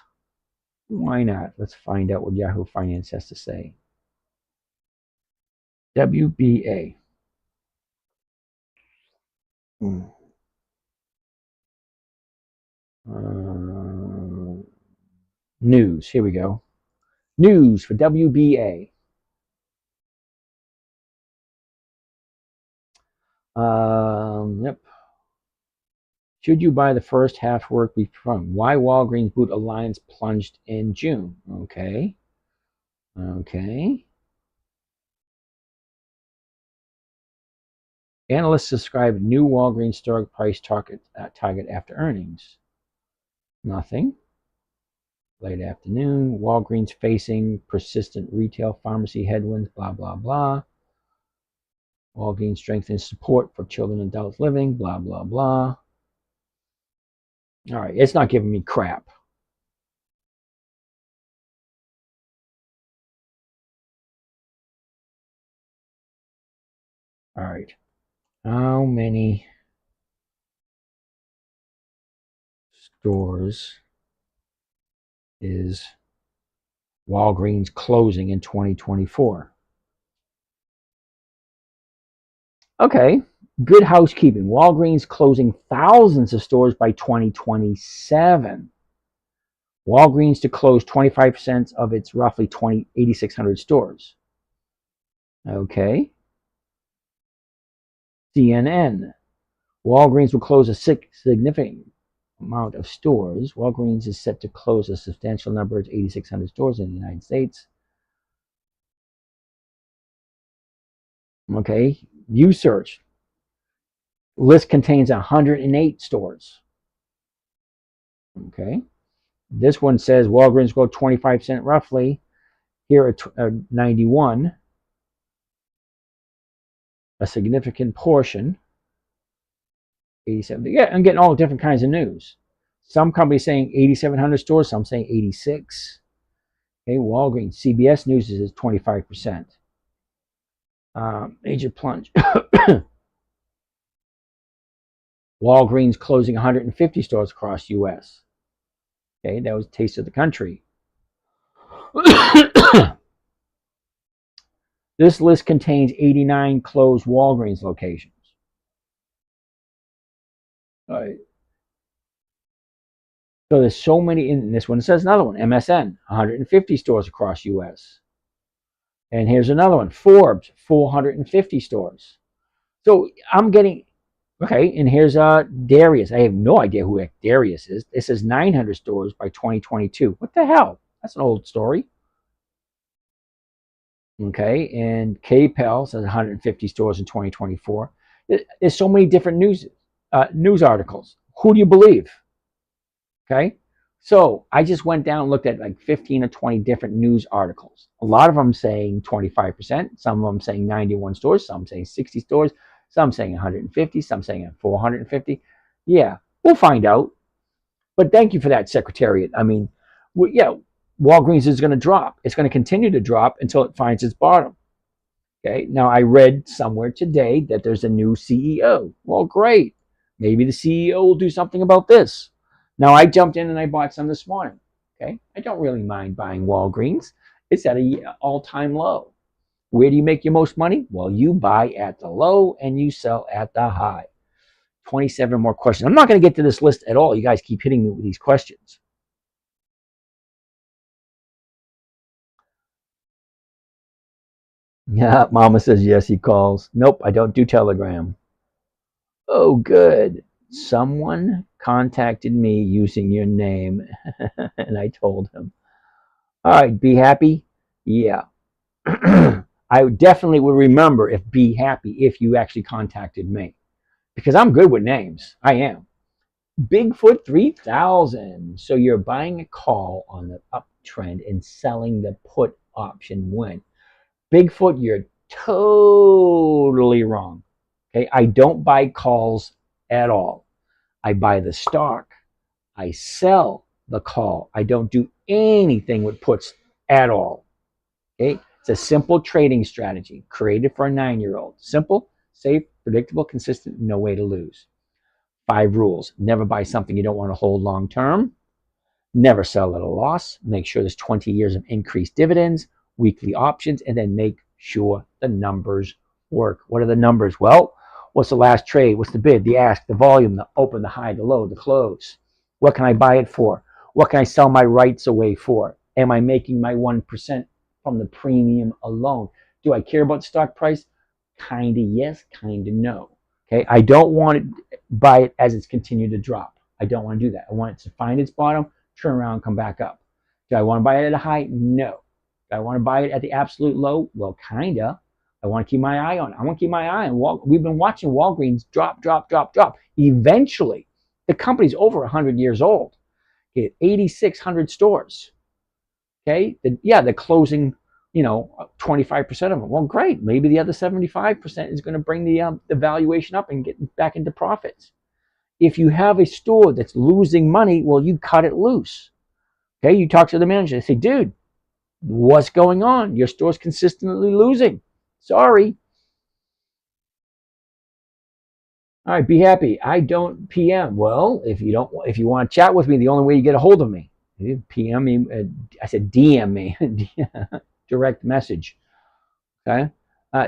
Why not? Let's find out what Yahoo Finance has to say. WBA. News. Here we go. News for WBA. Yep. Should you buy the first half work week from? Why Walgreens Boot Alliance plunged in June? Okay. Okay. Analysts describe new Walgreens store price target after earnings. Nothing. Late afternoon. Walgreens facing persistent retail pharmacy headwinds. Blah blah blah. Walgreens strengthens support for children and adult living. Blah blah blah. All right, it's not giving me crap. All right. How many stores is Walgreens closing in 2024. Okay, good housekeeping. Walgreens closing thousands of stores by 2027. Walgreens to close 25% of its roughly 8,600 stores. Okay. CNN. Walgreens will close a significant amount of stores. Walgreens is set to close a substantial number of 8,600 stores in the United States. Okay. USearch. List contains 108 stores. Okay. This one says Walgreens go 25% roughly. Here at 91, a significant portion. 87. Yeah, I'm getting all different kinds of news. Some companies saying 8,700 stores, some saying 86. Okay, Walgreens. CBS News is 25%. Major plunge. Walgreens closing 150 stores across U.S. Okay, that was Taste of the Country. This list contains 89 closed Walgreens locations. All right. So there's so many in this one. It says another one, MSN, 150 stores across U.S. And here's another one, Forbes, 450 stores. So I'm getting, okay, and here's Darius. I have no idea who Darius is. It says 900 stores by 2022. What the hell? That's an old story. Okay, and KPEL says 150 stores in 2024. There's so many different news articles. Who do you believe? Okay, so I just went down and looked at like 15 or 20 different news articles. A lot of them saying 25%, some of them saying 91 stores, some saying 60 stores, some saying 150, some saying 450. Yeah, we'll find out. But thank you for that, Secretariat. I mean, yeah, Walgreens is going to drop. It's going to continue to drop until it finds its bottom. Okay, now I read somewhere today that there's a new CEO. Well, great. Maybe the CEO will do something about this. Now, I jumped in and I bought some this morning. Okay, I don't really mind buying Walgreens. It's at an all-time low. Where do you make your most money? Well, you buy at the low and you sell at the high. 27 more questions. I'm not going to get to this list at all. You guys keep hitting me with these questions. Yeah, Mama says yes, he calls. Nope, I don't do Telegram. Oh, good. Someone contacted me using your name, and I told him. All right, be happy? Yeah. I definitely would remember if be happy if you actually contacted me, because I'm good with names. I am. Bigfoot 3000. So you're buying a call on the uptrend and selling the put option when. Bigfoot, you're totally wrong. Okay, I don't buy calls at all. I buy the stock. I sell the call. I don't do anything with puts at all. Okay, it's a simple trading strategy created for a 9-year-old. Simple, safe, predictable, consistent, no way to lose. 5 rules. Never buy something you don't want to hold long term. Never sell at a loss. Make sure there's 20 years of increased dividends, weekly options, and then make sure the numbers work. What are the numbers? Well, what's the last trade? What's the bid, the ask, the volume, the open, the high, the low, the close? What can I buy it for? What can I sell my rights away for? Am I making my 1% from the premium alone? Do I care about the stock price? Kind of yes, kind of no. Okay, I don't want to buy it as it's continued to drop. I don't want to do that. I want it to find its bottom, turn around, come back up. Do I want to buy it at a high? No. Do I want to buy it at the absolute low? Well, kinda. I want to keep my eye on it. I want to keep my eye on We've been watching Walgreens drop, drop, drop, drop. Eventually, the company's over 100 years old. Okay, 8,600 stores. Okay, they're closing, 25% of them. Well, great. Maybe the other 75% is going to bring the valuation up and get back into profits. If you have a store that's losing money, well, you cut it loose. Okay, you talk to the manager. They say, dude, what's going on? Your store's consistently losing. Sorry. All right, be happy. I don't PM. Well, if you want to chat with me, the only way you get a hold of me PM me. I said DM me. Direct message. Okay.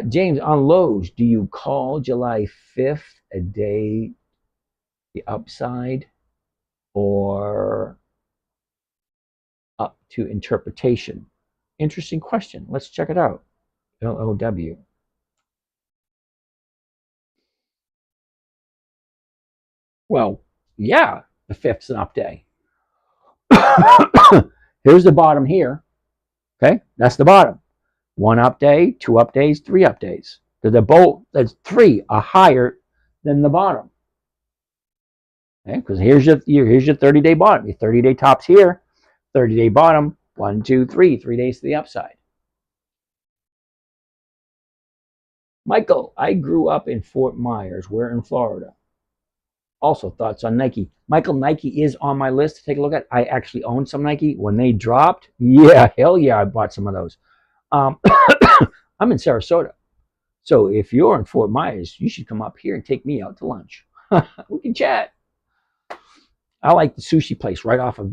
James, on Lowe's, do you call July 5th a day the upside or up to interpretation? Interesting question. Let's check it out. LOW. Well, yeah, the 5th's an up day. Here's the bottom here. Okay, that's the bottom. 1 up day, 2 up days, 3 up days. Because they're both, that's 3 are higher than the bottom. Okay, because here's your 30-day bottom. Your 30-day top's here, 30-day bottom, 1, 2, 3, 3 days to the upside. Michael, I grew up in Fort Myers. We're in Florida. Also, thoughts on Nike. Michael, Nike is on my list to take a look at. I actually own some Nike. When they dropped, yeah, hell yeah, I bought some of those. I'm in Sarasota. So if you're in Fort Myers, you should come up here and take me out to lunch. We can chat. I like the sushi place right off of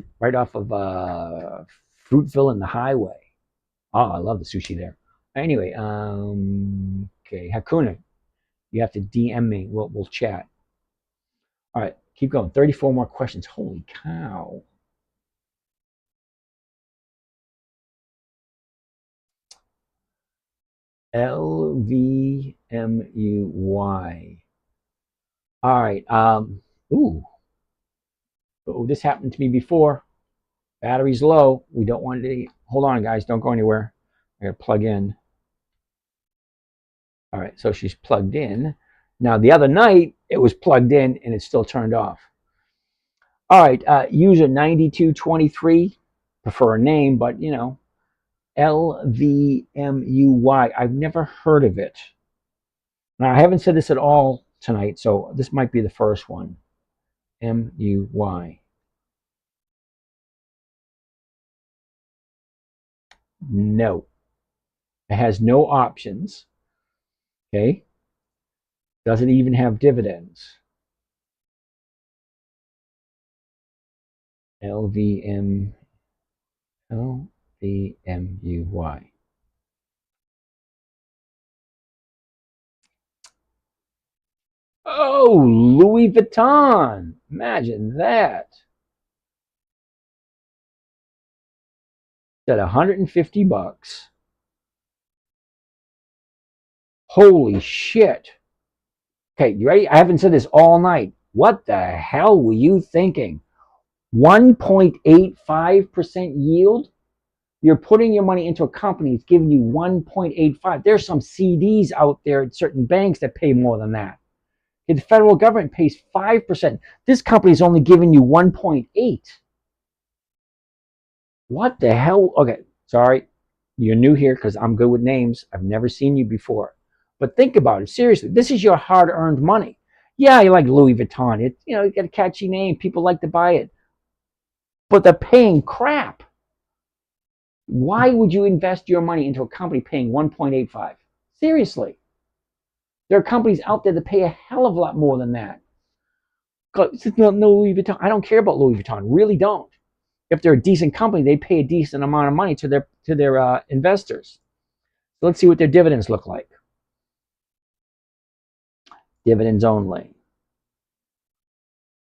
Fruitville and the highway. Oh, I love the sushi there. Anyway, okay, Hakuna, you have to DM me. We'll chat. All right, keep going. 34 more questions. Holy cow. LVMUY. All right. Ooh, this happened to me before. Battery's low. We don't want to. Hold on, guys. Don't go anywhere. I got to plug in. All right, so she's plugged in. Now, the other night, it was plugged in and it's still turned off. All right, user 9223. Prefer a name, but you know, LVMUY. I've never heard of it. Now, I haven't said this at all tonight, so this might be the first one. MUY. No. It has no options. Okay. Doesn't even have dividends. LVMUY. Oh, Louis Vuitton. Imagine that. It's at 150 bucks. Holy shit. Okay, you ready? I haven't said this all night. What the hell were you thinking? 1.85% yield? You're putting your money into a company that's giving you 1.85. There's some CDs out there at certain banks that pay more than that. The federal government pays 5%. This company is only giving you 1.8. What the hell? Okay, sorry. You're new here because I'm good with names. I've never seen you before. But think about it. Seriously, this is your hard-earned money. Yeah, you like Louis Vuitton. You got a catchy name. People like to buy it. But they're paying crap. Why would you invest your money into a company paying 1.85? Seriously. There are companies out there that pay a hell of a lot more than that. No, Louis Vuitton. I don't care about Louis Vuitton. Really don't. If they're a decent company, they pay a decent amount of money to their investors. So let's see what their dividends look like. Dividends only.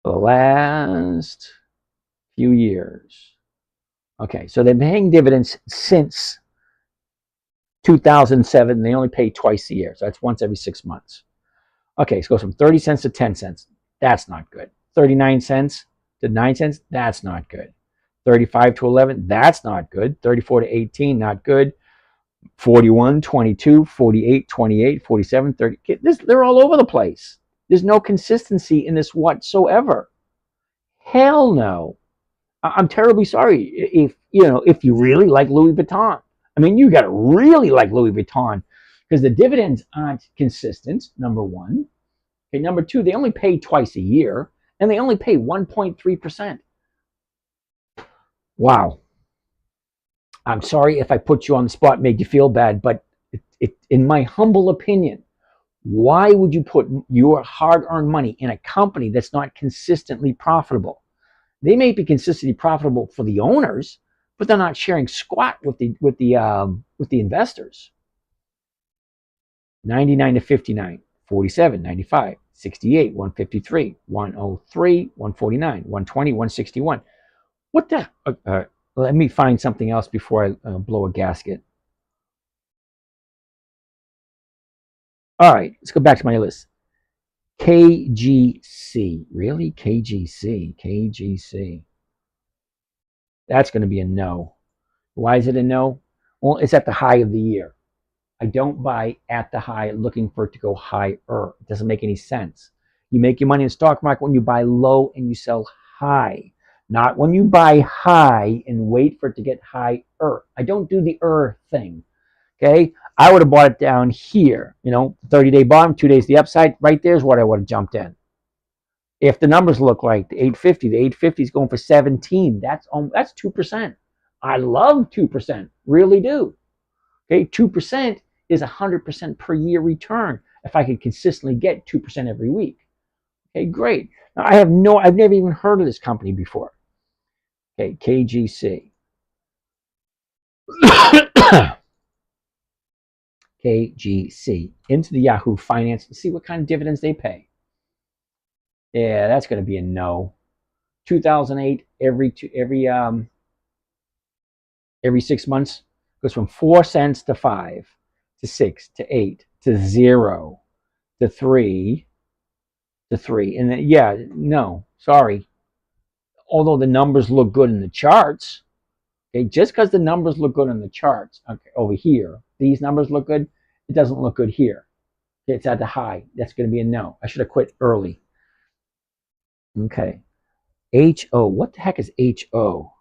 For the last few years. Okay, so they've been paying dividends since 2007. They only pay twice a year, so that's once every 6 months. Okay, so it goes from 30 cents to 10 cents. That's not good. 39 cents to 9 cents. That's not good. 35 to 11. That's not good. 34 to 18. Not good. 41, 22, 48, 28, 47, 30. They're all over the place. There's no consistency in this whatsoever. Hell no. I'm terribly sorry if you really like Louis Vuitton. I mean, you got to really like Louis Vuitton because the dividends aren't consistent, number one. Okay, number two, they only pay twice a year, and they only pay 1.3%. Wow. I'm sorry if I put you on the spot, made you feel bad, but in my humble opinion, why would you put your hard-earned money in a company that's not consistently profitable? They may be consistently profitable for the owners, but they're not sharing squat with the investors. 99 to 59, 47, 95, 68, 153, 103, 149, 120, 161. What the? Let me find something else before I blow a gasket. All right, let's go back to my list. KGC. Really? KGC. KGC. That's going to be a no. Why is it a no? Well, it's at the high of the year. I don't buy at the high looking for it to go higher. It doesn't make any sense. You make your money in the stock market when you buy low and you sell high, not when you buy high and wait for it to get higher. I don't do the thing. Okay, I would have bought it down here. 30-day bottom, 2 days the upside. Right there's what I would have jumped in. If the numbers look like the 850 is going for 17. That's 2%. I love 2%, really do. Okay, 2% is 100% per year return if I could consistently get 2% every week. Okay, great. Now I've never even heard of this company before. Okay, KGC. KGC. Into the Yahoo Finance and see what kind of dividends they pay. Yeah, that's going to be a no. 2008, every 6 months goes from 4 cents to 5 to 6 to 8 to 0 to 3 to 3. And then, yeah, no, sorry. Although the numbers look good in the charts, okay, just because the numbers look good in the charts, okay, over here, these numbers look good, it doesn't look good here. It's at the high. That's going to be a no. I should have quit early. Okay. HO. What the heck is HO?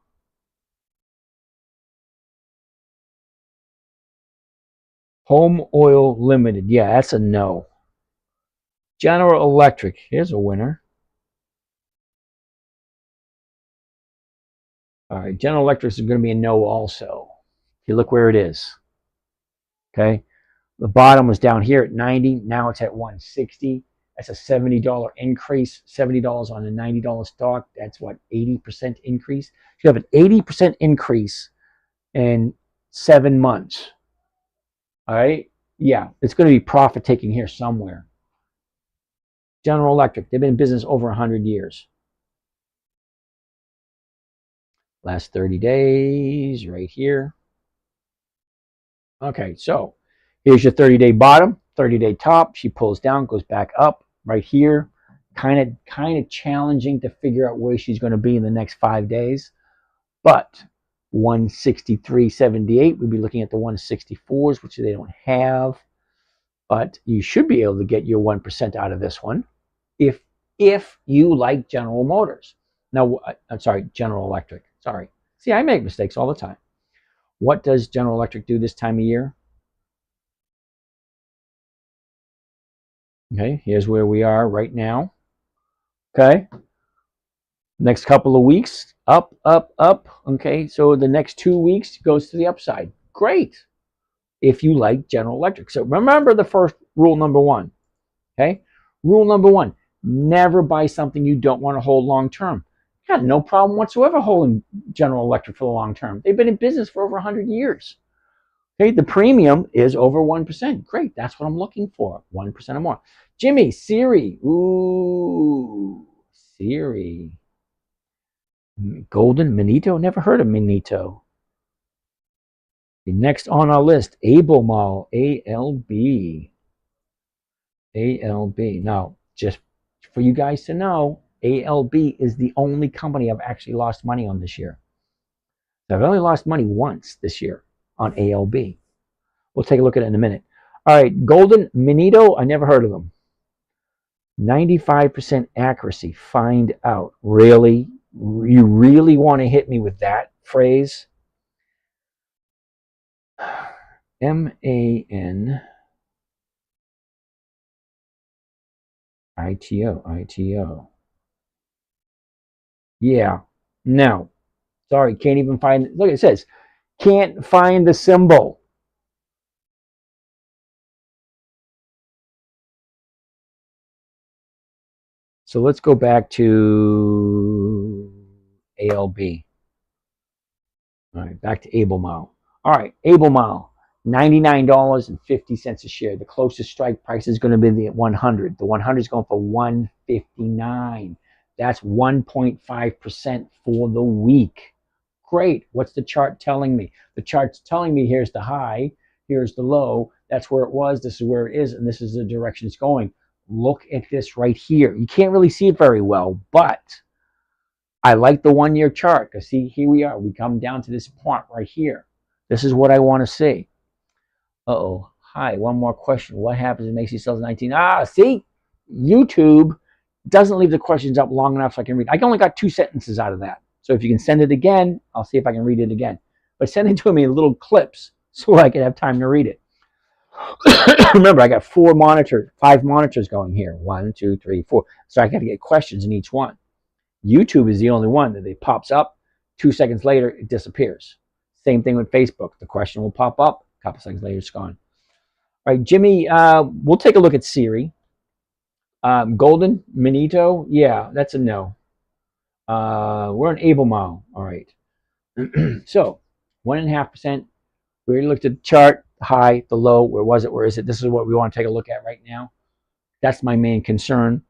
Home Oil Limited. Yeah, that's a no. General Electric. Here's a winner. All right. General Electric is going to be a no also. If you look where it is. Okay. The bottom was down here at 90. Now it's at 160. That's a $70 increase. $70 on a $90 stock. That's what, 80% increase? You have an 80% increase in 7 months. All right. Yeah, it's going to be profit taking here somewhere. General Electric, they've been in business over 100 years. Last 30 days, right here. Okay, so here's your 30-day bottom, 30-day top. She pulls down, goes back up right here. Kind of challenging to figure out where she's going to be in the next 5 days. But 163.78, we'd be looking at the 164s, which they don't have. But you should be able to get your 1% out of this one if you like General Motors. Now, I'm sorry, General Electric. Sorry. See, I make mistakes all the time. What does General Electric do this time of year? Okay, here's where we are right now. Okay. Next couple of weeks, up, up, up. Okay, so the next 2 weeks goes to the upside. Great. If you like General Electric. So remember the first rule number 1. Okay? Rule number 1, never buy something you don't want to hold long term. I got no problem whatsoever holding General Electric for the long term. They've been in business for over 100 years. Okay, the premium is over 1%. Great, that's what I'm looking for, 1% or more. Jimmy, Siri. Ooh, Siri. Golden Manito? Never heard of Manito. Next on our list, Albemarle, ALB. ALB. Now, just for you guys to know, ALB is the only company I've actually lost money on this year. I've only lost money once this year on ALB. We'll take a look at it in a minute. All right, Golden Manito, I never heard of them. 95% accuracy, find out. Really? You really want to hit me with that phrase? MAN ITO. Yeah. No. Sorry, can't even find it. Look, it says, can't find the symbol. So let's go back to ALB. All right, back to Albemarle. All right, Albemarle, $99.50 a share. The closest strike price is going to be the 100. The 100 is going for 159. That's 1.5% for the week. Great. What's the chart telling me? The chart's telling me here's the high, here's the low. That's where it was. This is where it is, and this is the direction it's going. Look at this right here. You can't really see it very well, but I like the 1 year chart because see, here we are. We come down to this point right here. This is what I want to see. Uh-oh. Hi, one more question. What happens if Macy sells 19? See? YouTube doesn't leave the questions up long enough so I can read. I only got 2 sentences out of that. So if you can send it again, I'll see if I can read it again. But send it to me in little clips so I can have time to read it. Remember, I got 5 monitors going here. 1, 2, 3, 4. So I got to get questions in each one. YouTube is the only one that it pops up. 2 seconds later, it disappears. Same thing with Facebook. The question will pop up. A couple seconds later, it's gone. All right, Jimmy, we'll take a look at Siri. Golden, Manito, yeah, that's a no. We're on Albemarle. All right. So 1.5%. We already looked at the chart, the high, the low. Where was it? Where is it? This is what we want to take a look at right now. That's my main concern.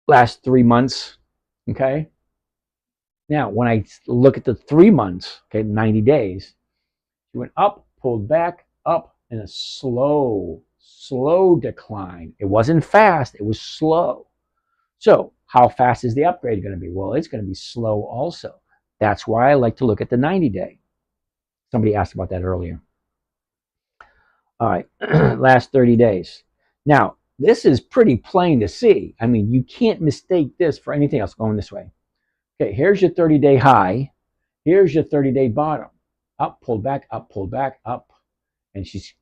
Last 3 months. Okay. Now, when I look at the 3 months, okay, 90 days, it went up, pulled back, up, in a slow decline. It wasn't fast. It was slow. So how fast is the upgrade going to be? Well, it's going to be slow also. That's why I like to look at the 90-day. Somebody asked about that earlier. All right, last 30 days. Now, this is pretty plain to see. I mean, you can't mistake this for anything else going this way. Okay, here's your 30-day high. Here's your 30-day bottom. Up, pulled back, up, pulled back, up. And she's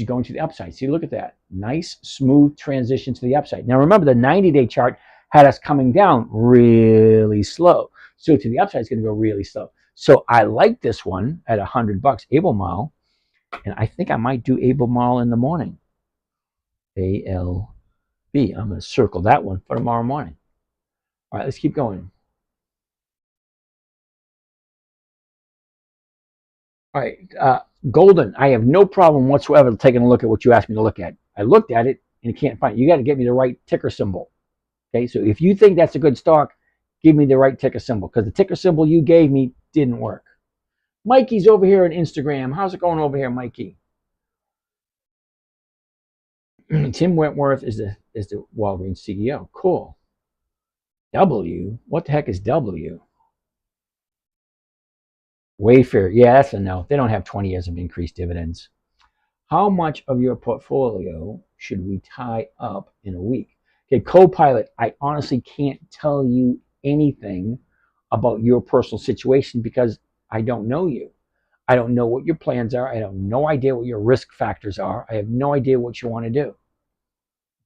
going to the upside. See, look at that. Nice, smooth transition to the upside. Now, remember, the 90-day chart had us coming down really slow. So to the upside, it's going to go really slow. So I like this one at $100, Albemarle. And I think I might do Albemarle in the morning. ALB. I'm going to circle that one for tomorrow morning. All right, let's keep going. All right, Golden, I have no problem whatsoever taking a look at what you asked me to look at. I looked at it and can't find it. You got to get me the right ticker symbol. Okay, so if you think that's a good stock, give me the right ticker symbol because the ticker symbol you gave me didn't work. Mikey's over here on Instagram. How's it going over here, Mikey? Tim Wentworth is the Walgreens CEO. Cool. W? What the heck is W? Wayfair. Yeah, that's a no. They don't have 20 years of increased dividends. How much of your portfolio should we tie up in a week? Okay, Copilot, I honestly can't tell you anything about your personal situation because I don't know you. I don't know what your plans are. I have no idea what your risk factors are. I have no idea what you want to do.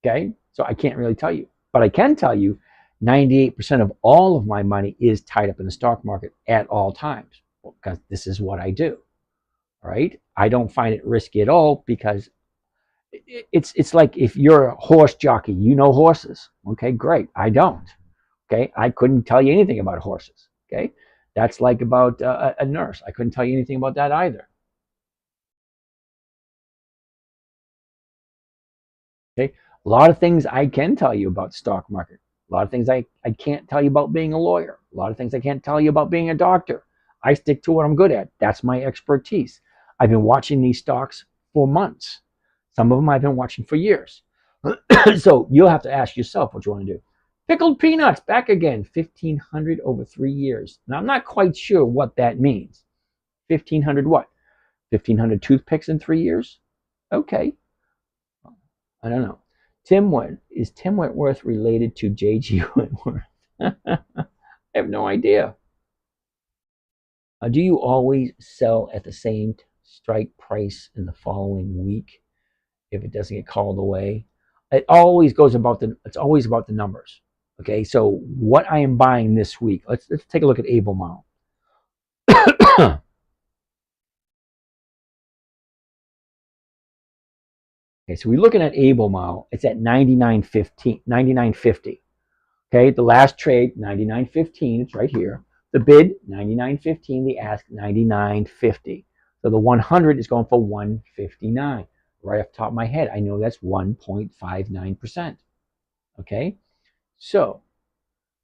Okay, so I can't really tell you. But I can tell you 98% of all of my money is tied up in the stock market at all times because this is what I do. All right, I don't find it risky at all because it's like if you're a horse jockey, you know horses. Okay, great. I don't. Okay, I couldn't tell you anything about horses. Okay, that's like about a nurse. I couldn't tell you anything about that either. Okay, a lot of things I can tell you about stock market. A lot of things I can't tell you about being a lawyer. A lot of things I can't tell you about being a doctor. I stick to what I'm good at. That's my expertise. I've been watching these stocks for months. Some of them I've been watching for years. So you'll have to ask yourself what you want to do. Pickled peanuts, back again, 1,500 over 3 years. Now, I'm not quite sure what that means. 1,500 what? 1,500 toothpicks in 3 years? Okay. I don't know. Is Tim Wentworth related to J.G. Wentworth? I have no idea. Do you always sell at the same strike price in the following week if it doesn't get called away? It's always about the numbers. Okay, so what I am buying this week, let's take a look at Albemarle. Okay, so we're looking at Albemarle. It's at 99.50. Okay, the last trade, 99.15, it's right here. The bid, 99.15, the ask, 99.50. So the 100 is going for 159. Right off the top of my head, I know that's 1.59%. Okay, so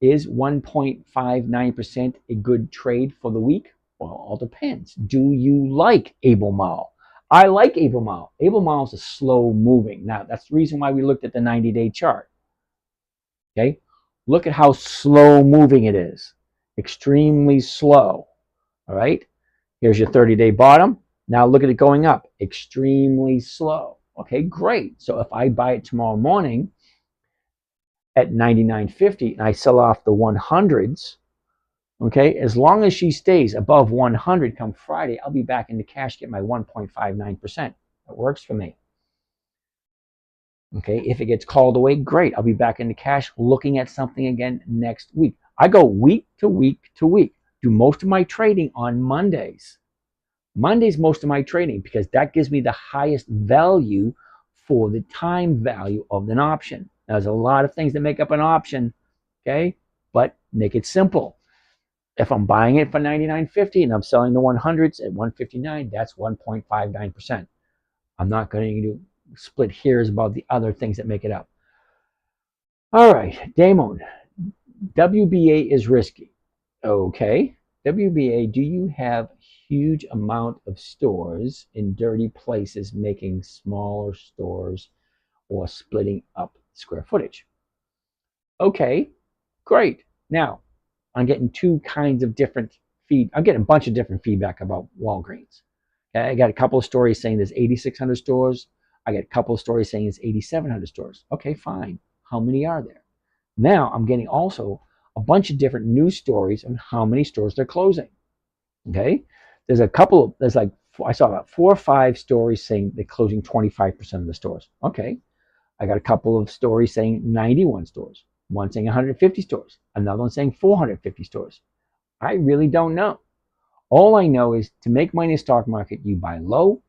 is 1.59% a good trade for the week? Well, it all depends. Do you like Albemarle? I like Albemarle. Albemarle is a slow moving. Now, that's the reason why we looked at the 90-day chart. Okay, look at how slow moving it is. Extremely slow. All right, here's your 30-day bottom. Now look at it going up. Extremely slow. Okay, great. So if I buy it tomorrow morning at 99.50 and I sell off the 100s, okay, as long as she stays above 100 come Friday, I'll be back into cash, get my 1.59%. That works for me. Okay, if it gets called away, great. I'll be back into cash looking at something again next week. I go week to week to week. Do most of my trading on Mondays. Monday's most of my trading because that gives me the highest value for the time value of an option. Now, there's a lot of things that make up an option, okay? But make it simple. If I'm buying it for 99.50 and I'm selling the 100s at 159, that's 1.59%. I'm not going to split hairs about the other things that make it up. All right, Damon, WBA is risky. Okay, WBA, do you have huge amount of stores in dirty places making smaller stores or splitting up square footage? Okay, great. Now, I'm getting two kinds of different I'm getting a bunch of different feedback about Walgreens. Okay, I got a couple of stories saying there's 8,600 stores. I got a couple of stories saying it's 8,700 stores. Okay, fine. How many are there? Now I'm getting also a bunch of different news stories on how many stores they're closing. Okay, there's like I saw about 4 or 5 stories saying they're closing 25% of the stores. Okay, I got a couple of stories saying 91 stores. One saying 150 stores. Another one saying 450 stores. I really don't know. All I know is to make money in the stock market, you buy low,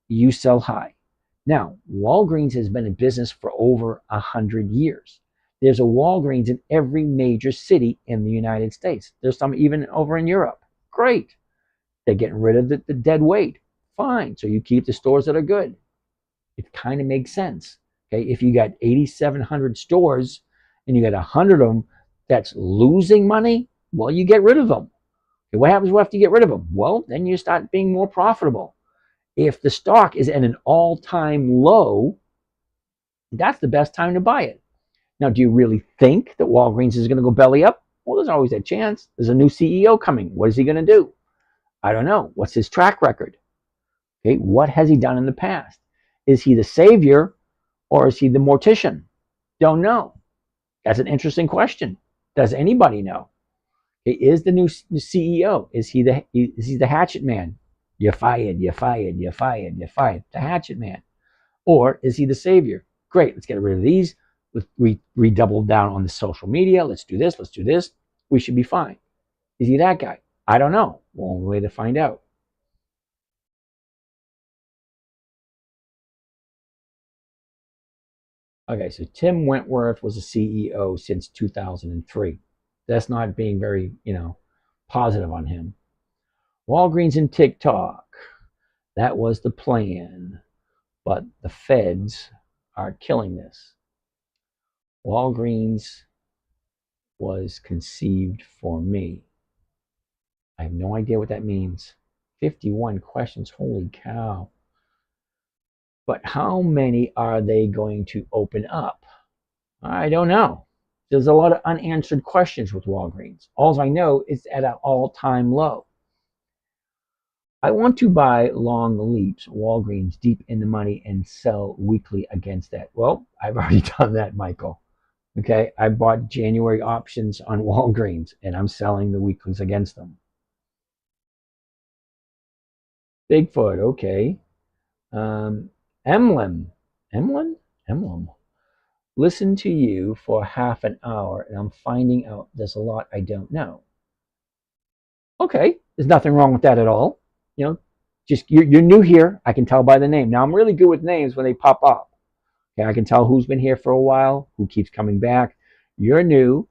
you sell high. Now, Walgreens has been in business for over 100 years. There's a Walgreens in every major city in the United States. There's some even over in Europe. Great. They're getting rid of the dead weight. Fine. So you keep the stores that are good. It kind of makes sense. Okay, if you got 8,700 stores and you got 100 of them that's losing money, well, you get rid of them. Okay, what happens after you get rid of them? Well, then you start being more profitable. If the stock is at an all-time low, that's the best time to buy it. Now, do you really think that Walgreens is going to go belly up? Well, there's always a chance. There's a new CEO coming. What is he going to do? I don't know. What's his track record? Okay, what has he done in the past? Is he the savior or is he the mortician? Don't know. That's an interesting question. Does anybody know? Okay, is the new CEO? Is he the hatchet man? You're fired. You're fired. You're fired. You're fired. The hatchet man, or is he the savior? Great. Let's get rid of these. We redouble down on the social media. Let's do this. Let's do this. We should be fine. Is he that guy? I don't know. Only way to find out. Okay, so Tim Wentworth was a CEO since 2003. That's not being very, positive on him. Walgreens and TikTok. That was the plan. But the feds are killing this. Walgreens was conceived for me. I have no idea what that means. 51 questions. Holy cow. But how many are they going to open up? I don't know. There's a lot of unanswered questions with Walgreens. All I know is at an all-time low. I want to buy long leaps, Walgreens, deep in the money and sell weekly against that. Well, I've already done that, Michael. Okay, I bought January options on Walgreens and I'm selling the weeklies against them. Bigfoot, okay. Emblem. Listen to you for half an hour and I'm finding out there's a lot I don't know. Okay, there's nothing wrong with that at all. Just you're new here. I can tell by the name. Now I'm really good with names when they pop up. Okay, I can tell who's been here for a while, who keeps coming back. You're new.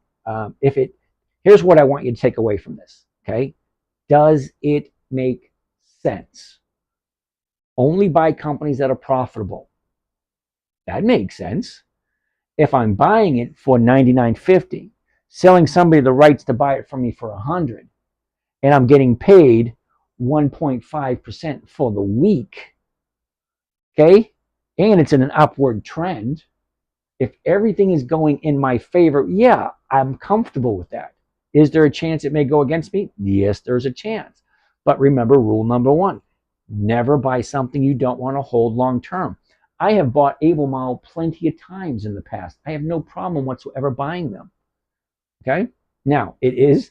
Here's what I want you to take away from this. Okay, does it make sense? Only buy companies that are profitable. That makes sense. If I'm buying it for $99.50, selling somebody the rights to buy it from me for $100, and I'm getting paid 1.5% for the week, okay, and it's in an upward trend, if everything is going in my favor, yeah, I'm comfortable with that. Is there a chance it may go against me? Yes, there's a chance. But remember rule number one, never buy something you don't want to hold long term. I have bought Albemarle plenty of times in the past. I have no problem whatsoever buying them. Okay? Now, it is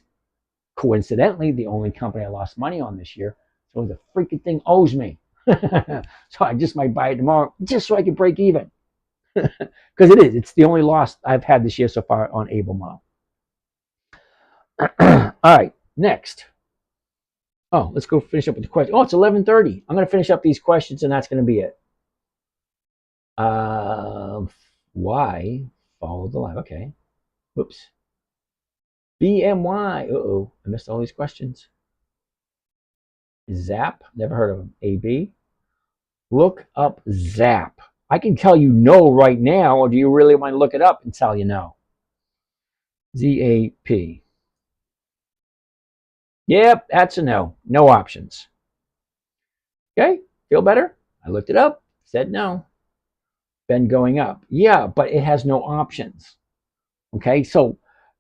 coincidentally the only company I lost money on this year. So the freaking thing owes me. So I just might buy it tomorrow just so I can break even. Because it's the only loss I've had this year so far on Albemarle. All right, next. Oh, let's go finish up with the question. Oh, it's 11:30. I'm going to finish up these questions, and that's going to be it. Why follow the live? Okay. Whoops. BMY. Uh-oh, I missed all these questions. Zap. Never heard of them. AB. Look up Zap. I can tell you no right now, or do you really want to look it up and tell you no? ZAP. Yep, that's a no. No options. Okay, feel better? I looked it up, said no. Been going up. Yeah, but it has no options. Okay, so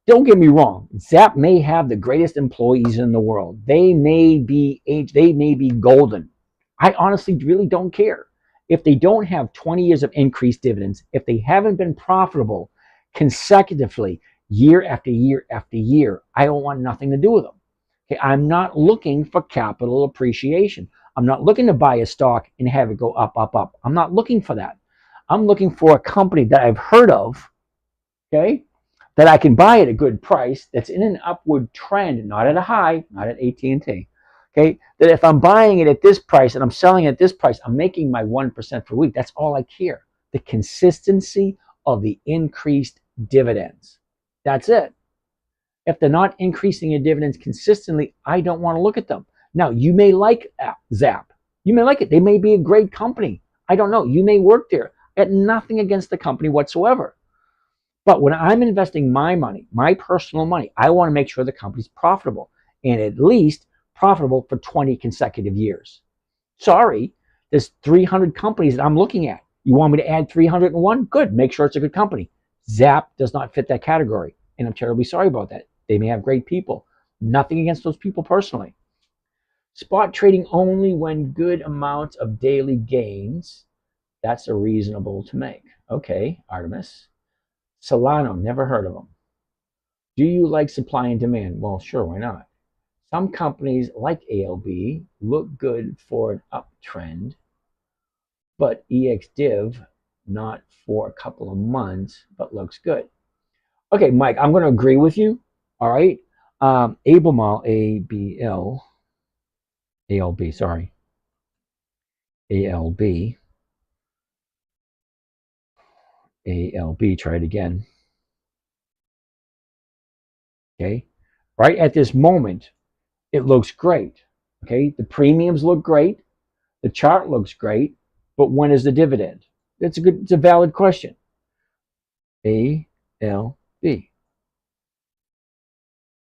don't get me wrong. Zap may have the greatest employees in the world. They may be golden. I honestly really don't care. If they don't have 20 years of increased dividends, if they haven't been profitable consecutively year after year after year, I don't want nothing to do with them. Okay, I'm not looking for capital appreciation. I'm not looking to buy a stock and have it go up, up, up. I'm not looking for that. I'm looking for a company that I've heard of, okay, that I can buy at a good price, that's in an upward trend, not at a high, not at AT&T, okay, that if I'm buying it at this price and I'm selling it at this price, I'm making my 1% per week. That's all I care. The consistency of the increased dividends. That's it. If they're not increasing your dividends consistently, I don't want to look at them. Now, you may like Zap. You may like it. They may be a great company. I don't know. You may work there. I had nothing against the company whatsoever. But when I'm investing my money, my personal money, I want to make sure the company's profitable and at least profitable for 20 consecutive years. Sorry, there's 300 companies that I'm looking at. You want me to add 301? Good. Make sure it's a good company. Zap does not fit that category, and I'm terribly sorry about that. They may have great people. Nothing against those people personally. Spot trading only when good amounts of daily gains. That's a reasonable to make. Okay, Artemis. Solano, never heard of them. Do you like supply and demand? Well, sure, why not? Some companies like ALB look good for an uptrend, but EXDiv not for a couple of months, but looks good. Okay, Mike, I'm going to agree with you. All right. Albemarle, ALB, sorry. ALB, try it again. Okay. Right at this moment, it looks great. Okay. The premiums look great. The chart looks great. But when is the dividend? It's a valid question. ALB.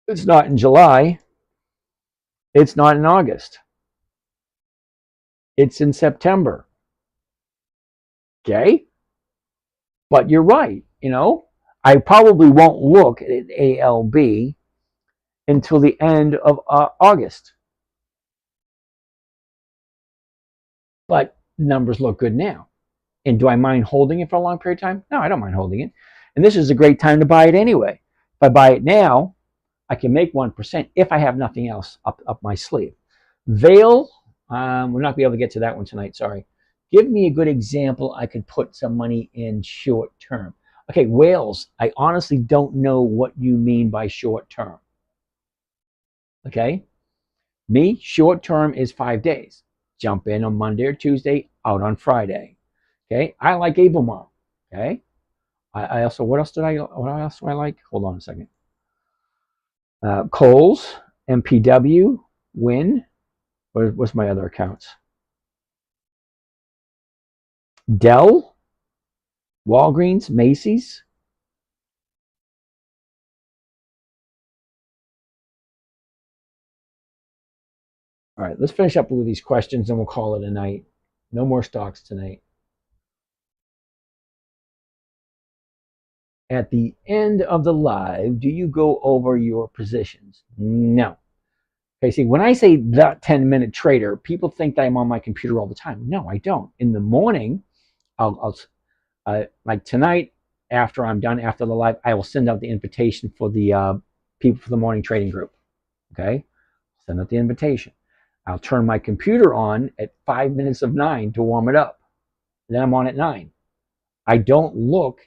It's not in July. It's not in August. It's in September. Okay? But you're right. I probably won't look at ALB until the end of August. But numbers look good now. And do I mind holding it for a long period of time? No, I don't mind holding it. And this is a great time to buy it anyway. If I buy it now, I can make 1% if I have nothing else up my sleeve. Vail, we're not going to be able to get to that one tonight, sorry. Give me a good example I could put some money in short term. Okay, whales, I honestly don't know what you mean by short term. Okay? Me, short term is 5 days. Jump in on Monday or Tuesday, out on Friday. Okay? I like Albemarle. Okay? I also, what else do I like? Hold on a second. Kohl's, MPW, Win. What's my other accounts? Dell, Walgreens, Macy's. All right, let's finish up with these questions and we'll call it a night. No more stocks tonight. At the end of the live, do you go over your positions? No. Okay, see, when I say the 10-minute trader, people think that I'm on my computer all the time. No, I don't. In the morning, I'll like tonight, after I'm done after the live, I will send out the invitation for the people for the morning trading group. Okay, send out the invitation. I'll turn my computer on at 5 minutes of 9 to warm it up. Then I'm on at 9. I don't look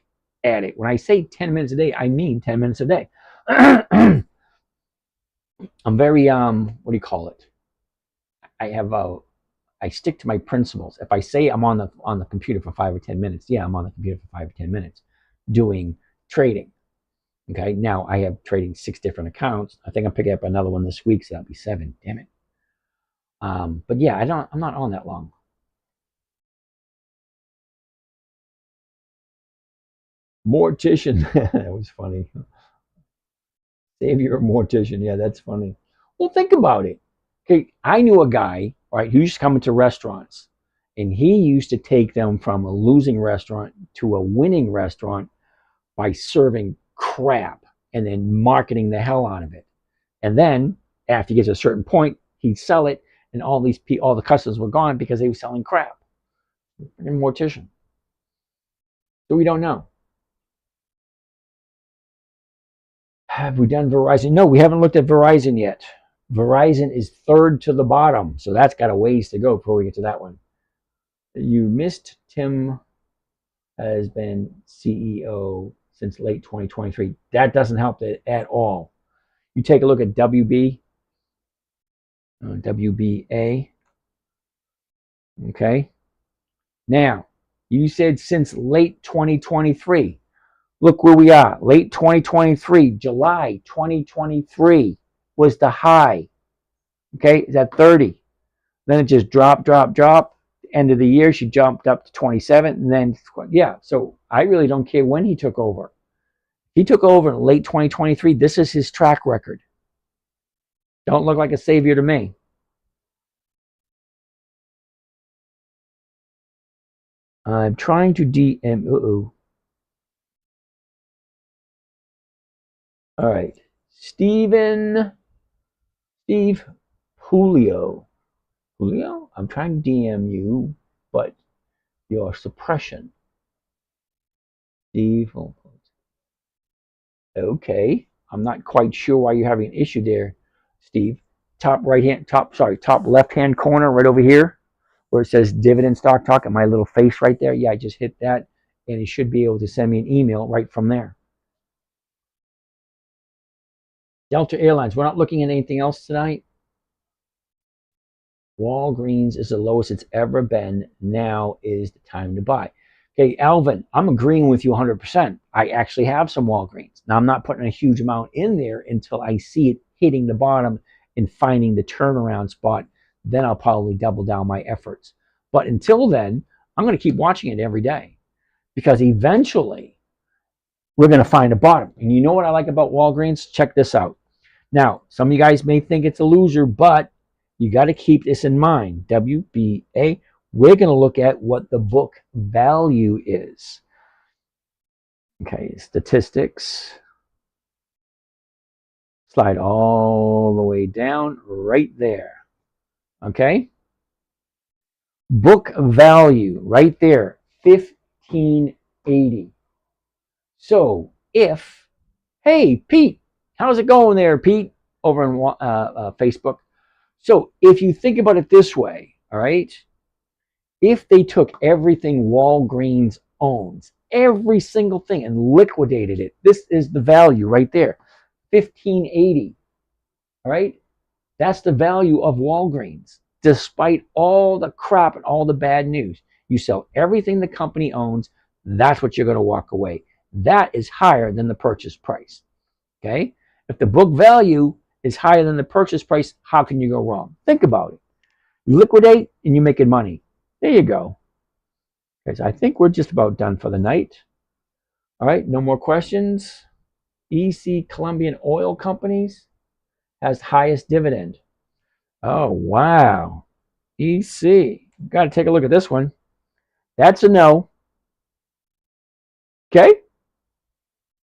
at it. When I say 10 minutes a day, I mean 10 minutes a day. I'm very what do you call it? I stick to my principles. If I say I'm on the computer for 5 or 10 minutes, yeah, I'm on the computer for 5 or 10 minutes doing trading. Okay, now I have trading 6 different accounts. I think I'm picking up another one this week, so that'll be 7. Damn it. But yeah, I'm not on that long. Mortician. That was funny. Savior mortician. Yeah, that's funny. Well, think about it. Okay, I knew a guy, right, who used to come into restaurants, and he used to take them from a losing restaurant to a winning restaurant by serving crap and then marketing the hell out of it. And then after he gets to a certain point, he'd sell it, and all the customers were gone because they were selling crap. Freaking mortician. So we don't know. Have we done Verizon? No, we haven't looked at Verizon yet. Verizon is third to the bottom, so that's got a ways to go before we get to that one. You missed Tim has been CEO since late 2023. That doesn't help it at all. You take a look at WBA. Okay. Now, you said since late 2023. Look where we are. Late 2023, July 2023 was the high. Okay, is at 30. Then it just dropped. End of the year, she jumped up to 27. And then, yeah, so I really don't care when he took over. He took over in late 2023. This is his track record. Don't look like a savior to me. I'm trying to DM. All right. Steve Julio. I'm trying to DM you, but your suppression. Steve. Okay. I'm not quite sure why you're having an issue there, Steve. Top left hand corner right over here where it says dividend stock talk and my little face right there. Yeah, I just hit that and you should be able to send me an email right from there. Delta Airlines, we're not looking at anything else tonight. Walgreens is the lowest it's ever been. Now is the time to buy. Okay, Alvin, I'm agreeing with you 100%. I actually have some Walgreens. Now, I'm not putting a huge amount in there until I see it hitting the bottom and finding the turnaround spot. Then I'll probably double down my efforts. But until then, I'm going to keep watching it every day because eventually we're going to find a bottom. And you know what I like about Walgreens? Check this out. Now, some of you guys may think it's a loser, but you got to keep this in mind. WBA, we're going to look at what the book value is. Okay, statistics. Slide all the way down right there. Okay? Book value right there, 1580. So if, hey, Pete, how's it going there, Pete, over on Facebook? So if you think about it this way, all right, if they took everything Walgreens owns, every single thing, and liquidated it, this is the value right there, 1580, all right? That's the value of Walgreens, despite all the crap and all the bad news. You sell everything the company owns, that's what you're going to walk away. That is higher than the purchase price, okay? If the book value is higher than the purchase price, how can you go wrong? Think about it. You liquidate and you're making money. There you go. Okay, so I think we're just about done for the night. All right, no more questions. EC Colombian Oil Companies has highest dividend. Oh, wow. EC. Got to take a look at this one. That's a no. Okay.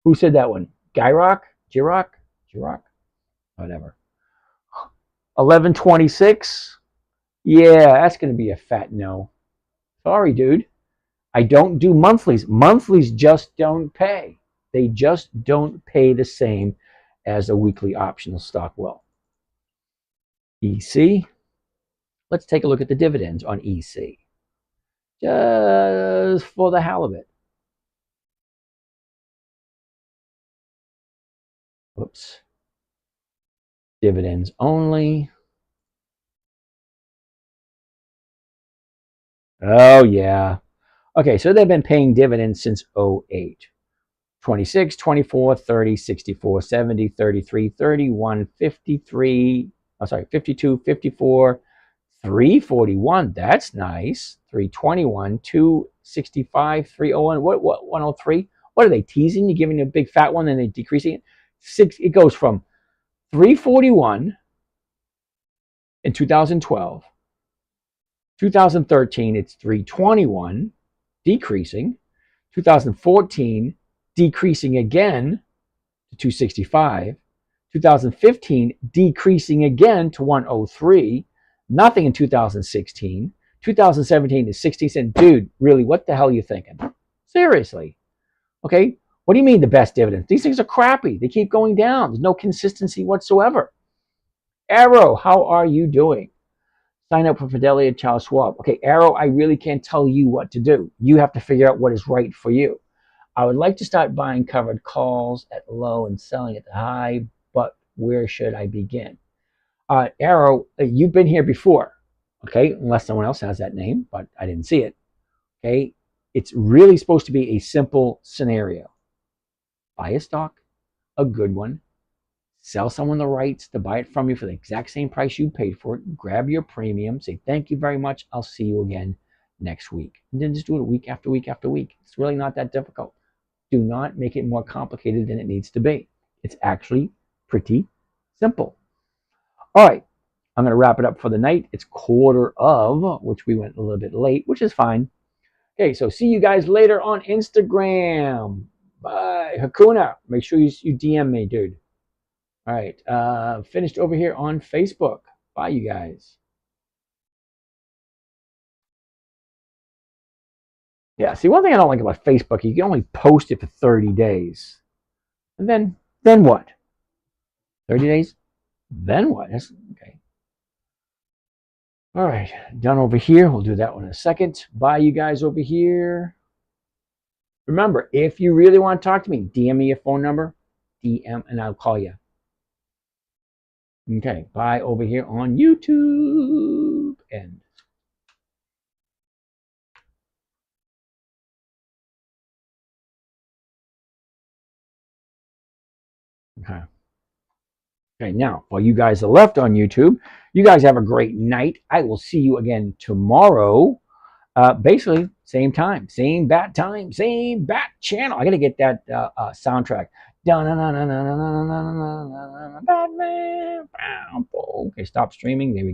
Who said that one? Gyrock? Girock? Whatever. 1126. Yeah, that's going to be a fat no. Sorry, dude. I don't do monthlies. Monthlies just don't pay. They just don't pay the same as a weekly optional stock will. EC. Let's take a look at the dividends on EC. Just for the hell of it. Whoops. Dividends only. Oh, yeah. Okay, so they've been paying dividends since 08. 26, 24, 30, 64, 70, 33, 31, 53, 52, 54, 341. That's nice. 321, 265, 301. What 103? What are they teasing you, giving you a big fat one and they're decreasing it? It goes from 341 in 2012. 2013, it's 321, decreasing. 2014, decreasing again to 265. 2015, decreasing again to 103. Nothing in 2016. 2017 is 60 cents. Dude, really, what the hell are you thinking? Seriously. Okay, what do you mean the best dividends? These things are crappy. They keep going down. There's no consistency whatsoever. Arrow, how are you doing? Sign up for Fidelity and Charles Schwab. Okay, Arrow, I really can't tell you what to do. You have to figure out what is right for you. I would like to start buying covered calls at low and selling at the high, but where should I begin? Arrow, you've been here before, okay, unless someone else has that name, but I didn't see it. Okay, it's really supposed to be a simple scenario. Buy a stock, a good one, sell someone the rights to buy it from you for the exact same price you paid for it, grab your premium, say thank you very much, I'll see you again next week. And then just do it week after week after week. It's really not that difficult. Do not make it more complicated than it needs to be. It's actually pretty simple. All right, I'm going to wrap it up for the night. It's 1:15, which we went a little bit late, which is fine. Okay, so see you guys later on Instagram. Bye. Hakuna, make sure you DM me, dude. All right, finished over here on Facebook. Bye, you guys. Yeah, see, one thing I don't like about Facebook, you can only post it for 30 days. And then what? 30 days? Then what? That's, okay. All right, done over here. We'll do that one in a second. Bye, you guys over here. Remember, if you really want to talk to me, DM me your phone number, DM, and I'll call you. Okay, bye over here on YouTube. And okay. Okay, now, while you guys are left on YouTube, you guys have a great night. I will see you again tomorrow. Basically, same time, same bat time, same bat channel. I got to get that soundtrack. Batman. Okay, stop streaming. There we go.